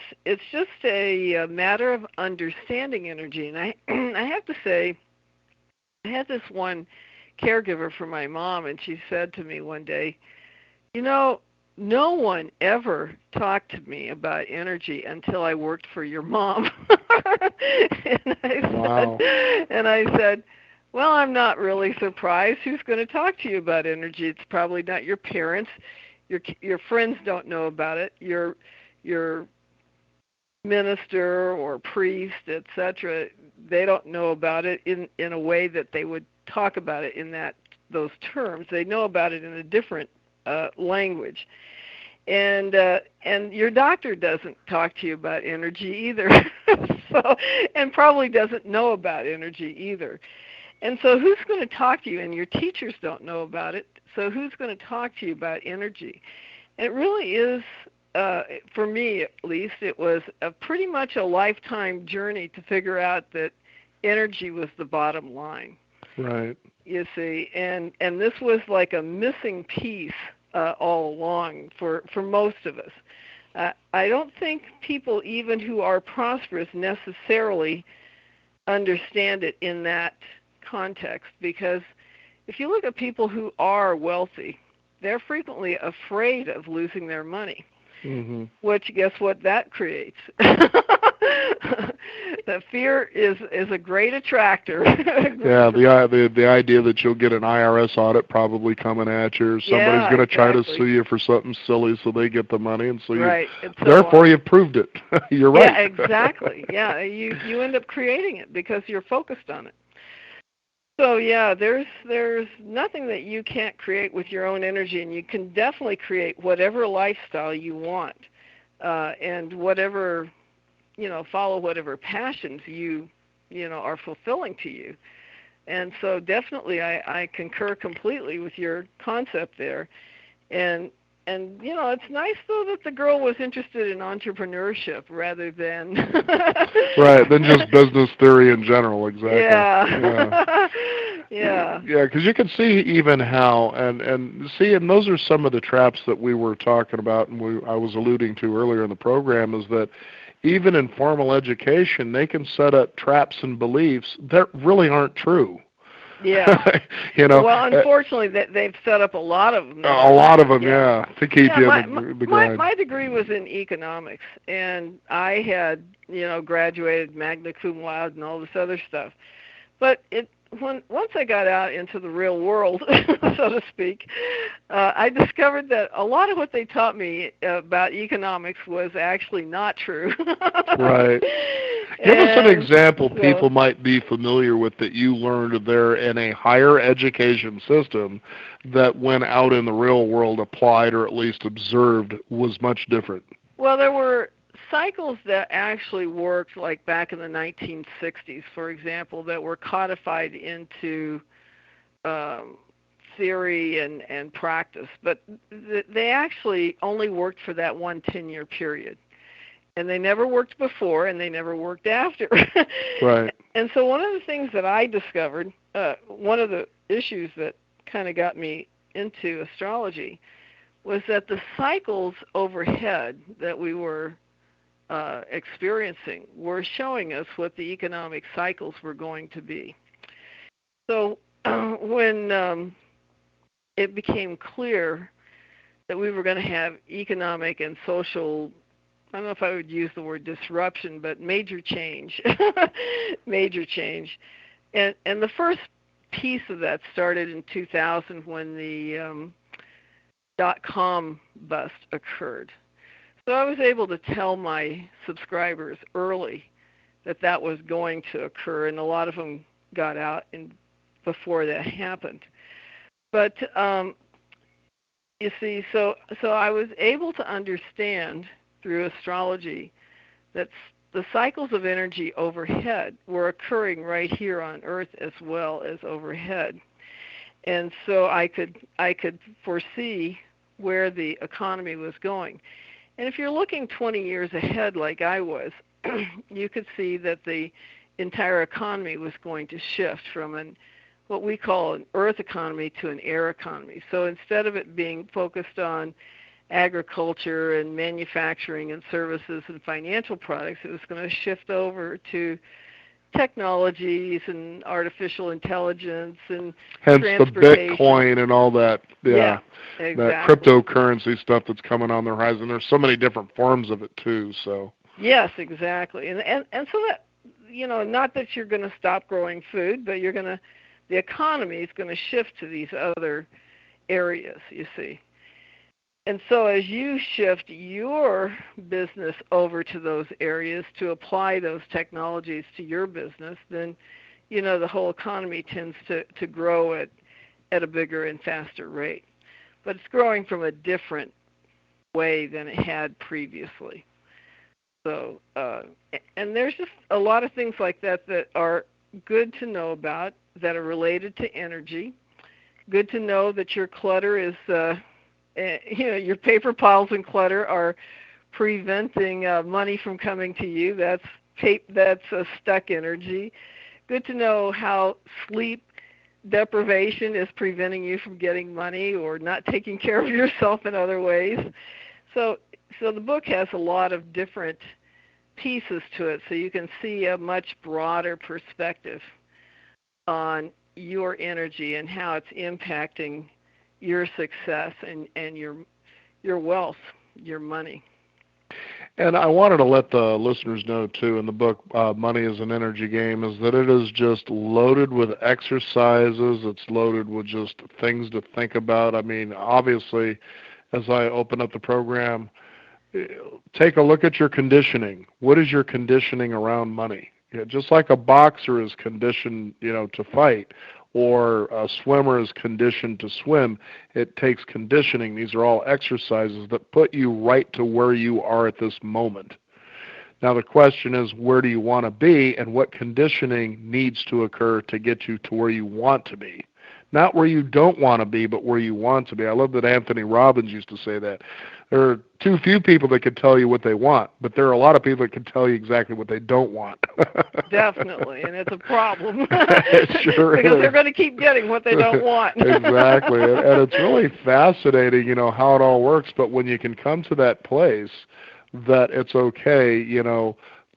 just a matter of understanding energy. And I I have to say, I had this one caregiver for my mom, and she said to me one day, you know, no one ever talked to me about energy until I worked for your mom. and Wow. I said, well, I'm not really surprised. Who's going to talk to you about energy? It's probably not your parents. Your friends don't know about it. Your minister or priest, etc., they don't know about it in a way that they would talk about it in those terms. They know about it in a different language, and your doctor doesn't talk to you about energy either. So, and probably doesn't know about energy either. And so, who's going to talk to you? And your teachers don't know about it. So, who's going to talk to you about energy? It really is, for me at least, it was pretty much a lifetime journey to figure out that energy was the bottom line. Right. You see, and this was like a missing piece all along for most of us. I don't think people, even who are prosperous, necessarily understand it in that context, because if you look at people who are wealthy, they're frequently afraid of losing their money. Hmm. Which, guess what that creates? The fear is a great attractor. Yeah, the idea that you'll get an IRS audit probably coming at you, or somebody's Yeah, going to try to exactly. sue you for something silly, so they get the money, and so Right, and so therefore on. you've proved it. You're Yeah, right. exactly. Yeah, you end up creating it because you're focused on it. So yeah, there's nothing that you can't create with your own energy, and you can definitely create whatever lifestyle you want, and whatever, follow whatever passions you are fulfilling to you. And so definitely, I concur completely with your concept there. And it's nice though that the girl was interested in entrepreneurship rather than Right, than just business theory in general. Exactly. Yeah. yeah. Yeah. Yeah, because you can see even how, and those are some of the traps that we were talking about, and I was alluding to earlier in the program, is that even in formal education, they can set up traps and beliefs that really aren't true. Yeah. you know, Well, uh, unfortunately, they've set up a lot of them that a are lot of not. them, Yeah. yeah, to keep Yeah, you in my the my grind. my degree was in economics, and I had graduated magna cum laude and all this other stuff. But once I got out into the real world, so to speak, I discovered that a lot of what they taught me about economics was actually not true. Right. Give us an And example so, people might be familiar with that you learned there in a higher education system that when out in the real world applied or at least observed was much different. well, there were cycles that actually worked, like back in the 1960s, for example, that were codified into um, theory and practice, but they actually only worked for that one 10-year period. And they never worked before, and they never worked after. Right. And so one of the things that I discovered, one of the issues that kind of got me into astrology, was that the cycles overhead that we were experiencing were showing us what the economic cycles were going to be. So when it became clear that we were going to have economic and social, I don't know if I would use the word disruption, but major change, major change. And the first piece of that started in 2000 when the dot-com bust occurred. So I was able to tell my subscribers early that that was going to occur, and a lot of them got out before that happened. But you see, so I was able to understand through astrology that the cycles of energy overhead were occurring right here on Earth as well as overhead. And so I could foresee where the economy was going. And if you're looking 20 years ahead like I was, you could see that the entire economy was going to shift from what we call an earth economy to an air economy. So instead of it being focused on agriculture and manufacturing and services and financial products, it was going to shift over to technologies and artificial intelligence and Hence the transportation. Bitcoin and all that. Yeah. That Exactly. cryptocurrency stuff that's coming on the horizon. There's so many different forms of it too. So. Yes, exactly. And so that, not that you're going to stop growing food, but the economy is going to shift to these other areas, you see. And so as you shift your business over to those areas to apply those technologies to your business, then, the whole economy tends to grow at a bigger and faster rate. But it's growing from a different way than it had previously. So, and there's just a lot of things like that that are good to know about that are related to energy. Good to know that your clutter is, your paper piles and clutter are preventing money from coming to you. That's stuck energy. Good to know how sleep deprivation is preventing you from getting money or not taking care of yourself in other ways. So the book has a lot of different pieces to it, so you can see a much broader perspective on your energy and how it's impacting your success and your wealth, your money. And I wanted to let the listeners know, too, in the book, Money is an Energy Game, is that it is just loaded with exercises. It's loaded with just things to think about. I mean, obviously, as I open up the program, take a look at your conditioning. What is your conditioning around money? Just like a boxer is conditioned, to fight, or a swimmer is conditioned to swim, it takes conditioning. These are all exercises that put you right to where you are at this moment. Now the question is, where do you want to be, and what conditioning needs to occur to get you to where you want to be? Not where you don't want to be, but where you want to be. I love that Anthony Robbins used to say that. There are too few people that can tell you what they want, but there are a lot of people that can tell you exactly what they don't want. Definitely, and it's a problem. It sure because is. they're going to keep getting what they don't want. Exactly, and it's really fascinating, how it all works. But when you can come to that place that it's okay,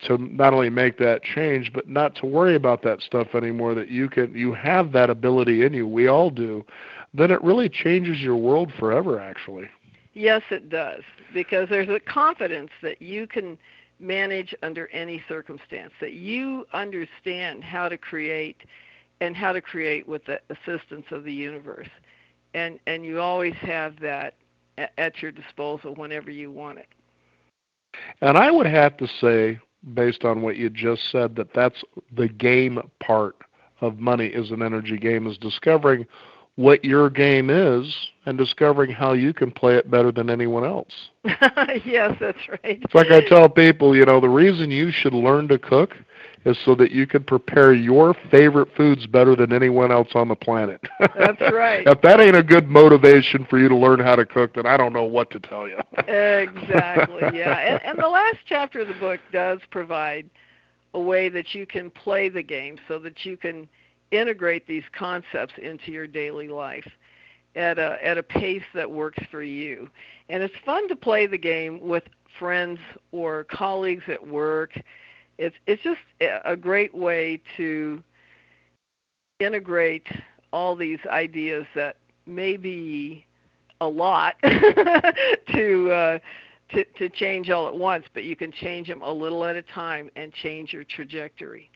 to not only make that change, but not to worry about that stuff anymore, that you have that ability in you, we all do, then it really changes your world forever, actually. Yes, it does, because there's a confidence that you can manage under any circumstance, that you understand how to create and how to create with the assistance of the universe. And you always have that at your disposal whenever you want it. And I would have to say, based on what you just said, that that's the game part of money is an energy game, is discovering what your game is and discovering how you can play it better than anyone else. Yes, that's right. It's like I tell people, the reason you should learn to cook is so that you can prepare your favorite foods better than anyone else on the planet. That's right. If that ain't a good motivation for you to learn how to cook, then I don't know what to tell you. Exactly, yeah. And the last chapter of the book does provide a way that you can play the game so that you can integrate these concepts into your daily life at a pace that works for you. And it's fun to play the game with friends or colleagues at work. It's just a great way to integrate all these ideas that may be a lot to change all at once, but you can change them a little at a time and change your trajectory.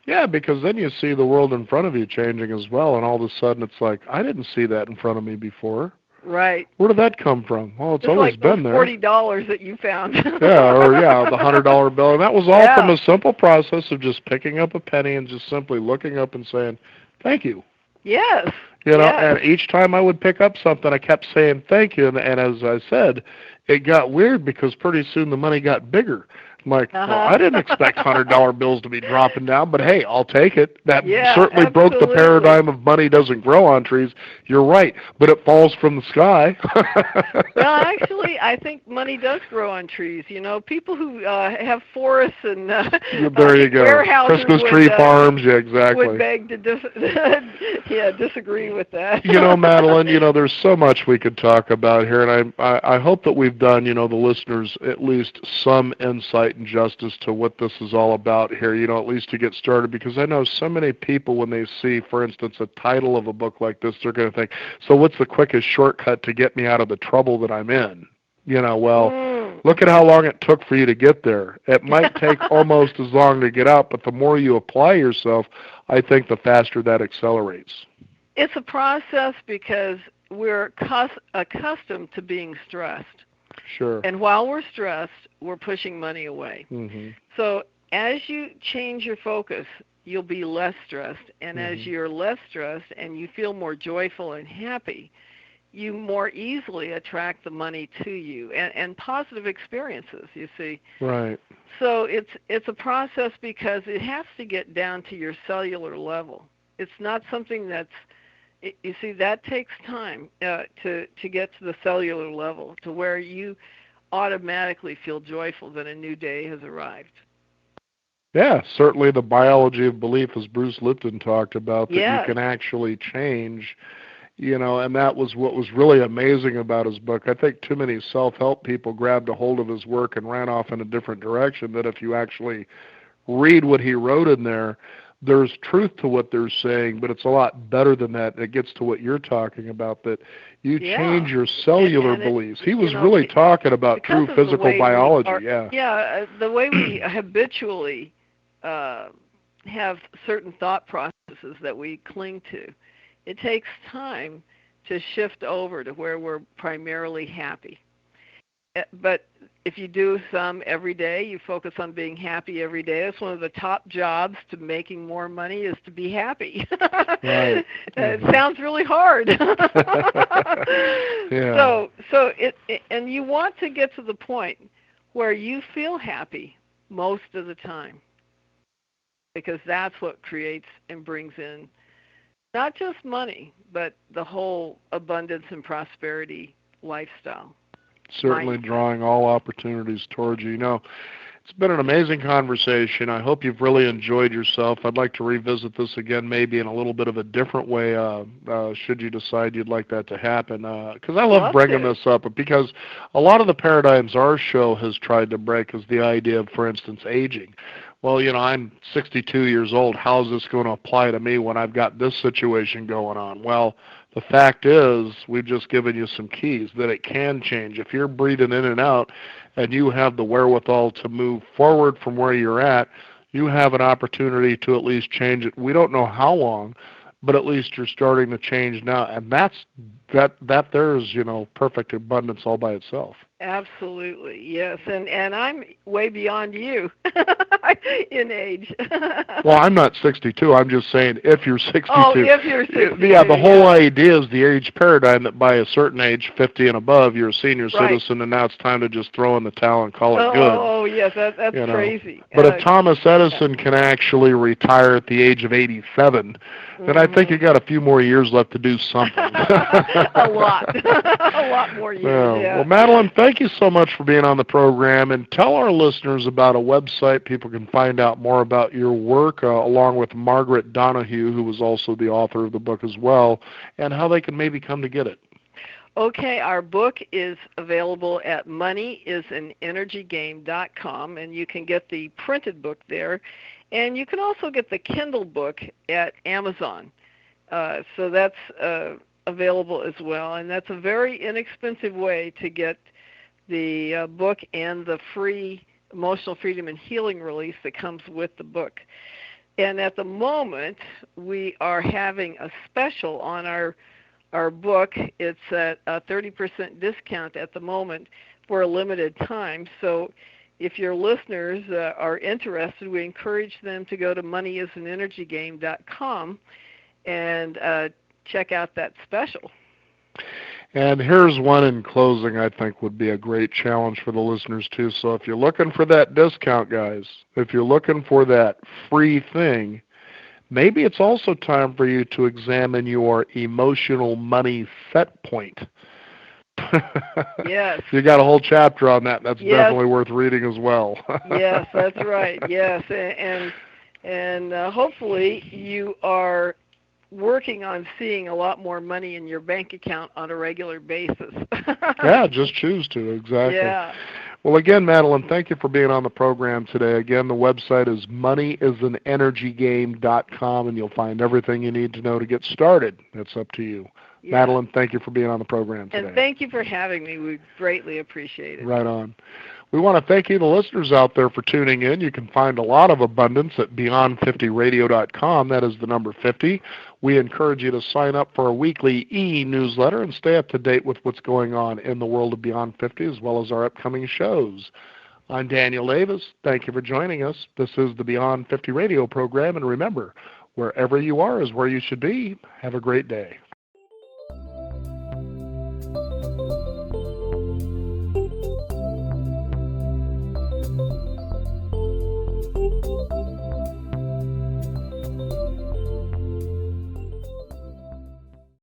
Yeah, because then you see the world in front of you changing as well, and all of a sudden it's like, I didn't see that in front of me before. Right. Where did that come from? Well, it's always like been those there. $40 that you found. The $100 bill. And that was all from a simple process of just picking up a penny and just simply looking up and saying, thank you. Yes. And each time I would pick up something, I kept saying thank you. And as I said, it got weird because pretty soon the money got bigger. I'm like, well, I didn't expect $100 bills to be dropping down, but hey, I'll take it. That certainly broke the paradigm of money doesn't grow on trees. You're right, but it falls from the sky. Well, actually, I think money does grow on trees. People who have forests and there you go. Warehouses Christmas tree farms, yeah, exactly. Would beg to disagree with that. Madeline, there's so much we could talk about here, and I hope that we've done, the listeners at least some insight and justice to what this is all about here, at least to get started, because I know so many people when they see, for instance, a title of a book like this, they're going to think, so what's the quickest shortcut to get me out of the trouble that I'm in? Look at how long it took for you to get there. It might take almost as long to get out, but the more you apply yourself, I think the faster that accelerates. It's a process because we're accustomed to being stressed. Sure. And while we're stressed, we're pushing money away. Mm-hmm. So as you change your focus, you'll be less stressed. And as you're less stressed and you feel more joyful and happy, you more easily attract the money to you and positive experiences, you see. Right. So it's a process because it has to get down to your cellular level. It's not something you see, that takes time to get to the cellular level, to where you automatically feel joyful that a new day has arrived. Yeah, certainly the biology of belief, as Bruce Lipton talked about, that Yes. you can actually change, and that was what was really amazing about his book. I think too many self-help people grabbed a hold of his work and ran off in a different direction, that if you actually read what he wrote in there, there's truth to what they're saying, but it's a lot better than that. It gets to what you're talking about, that you change your cellular beliefs. He was really talking about true physical biology. The way we habitually have certain thought processes that we cling to, it takes time to shift over to where we're primarily happy. But if you do some every day, you focus on being happy every day. That's one of the top jobs to making more money, is to be happy. Right. It sounds really hard. So and you want to get to the point where you feel happy most of the time, because that's what creates and brings in not just money, but the whole abundance and prosperity lifestyle. Certainly drawing all opportunities towards you. It's been an amazing conversation. I hope you've really enjoyed yourself. I'd like to revisit this again, maybe in a little bit of a different way, should you decide you'd like that to happen. Because I love bringing this up, because a lot of the paradigms our show has tried to break is the idea of, for instance, aging. Well, I'm 62 years old. How is this going to apply to me when I've got this situation going on? Well, the fact is, we've just given you some keys that it can change. If you're breathing in and out and you have the wherewithal to move forward from where you're at, you have an opportunity to at least change it. We don't know how long, but at least you're starting to change now, and that there's perfect abundance all by itself. Absolutely, yes, and I'm way beyond you in age. Well, I'm not 62. I'm just saying if you're 62. Oh, if you're 62. Yeah, the whole idea is the age paradigm that by a certain age, 50 and above, you're a senior citizen, and now it's time to just throw in the towel and call it good. Oh, yes, that's crazy. But if Thomas Edison can actually retire at the age of 87, then I think you got a few more years left to do something. A lot. A lot more years, yeah. Well, Madeline, thank you so much for being on the program, and tell our listeners about a website people can find out more about your work, along with Margaret Donahue, who was also the author of the book as well, and how they can maybe come to get it. Okay, our book is available at moneyisanenergygame.com, and you can get the printed book there. And you can also get the Kindle book at Amazon. So that's available as well. And that's a very inexpensive way to get the book and the free Emotional Freedom and Healing release that comes with the book. And at the moment, we are having a special on our book. It's at a 30% discount at the moment for a limited time. So if your listeners are interested, we encourage them to go to moneyisanenergygame.com and check out that special. And here's one in closing I think would be a great challenge for the listeners too. So if you're looking for that discount, guys, if you're looking for that free thing, maybe it's also time for you to examine your emotional money set point. Yes. You got a whole chapter on that. That's definitely worth reading as well. Yes, that's right. Yes, and hopefully you are working on seeing a lot more money in your bank account on a regular basis. Yeah, just choose to. Exactly. Yeah. Well, again, Madeline, thank you for being on the program today. Again, the website is moneyisanenergygame.com, and you'll find everything you need to know to get started. It's up to you. Yeah. Madeline, thank you for being on the program today. And thank you for having me. We greatly appreciate it. Right on. We want to thank you, the listeners out there, for tuning in. You can find a lot of abundance at beyond50radio.com. That is the number 50. We encourage you to sign up for a weekly e-newsletter and stay up to date with what's going on in the world of Beyond 50 as well as our upcoming shows. I'm Daniel Davis. Thank you for joining us. This is the Beyond 50 radio program. And remember, wherever you are is where you should be. Have a great day.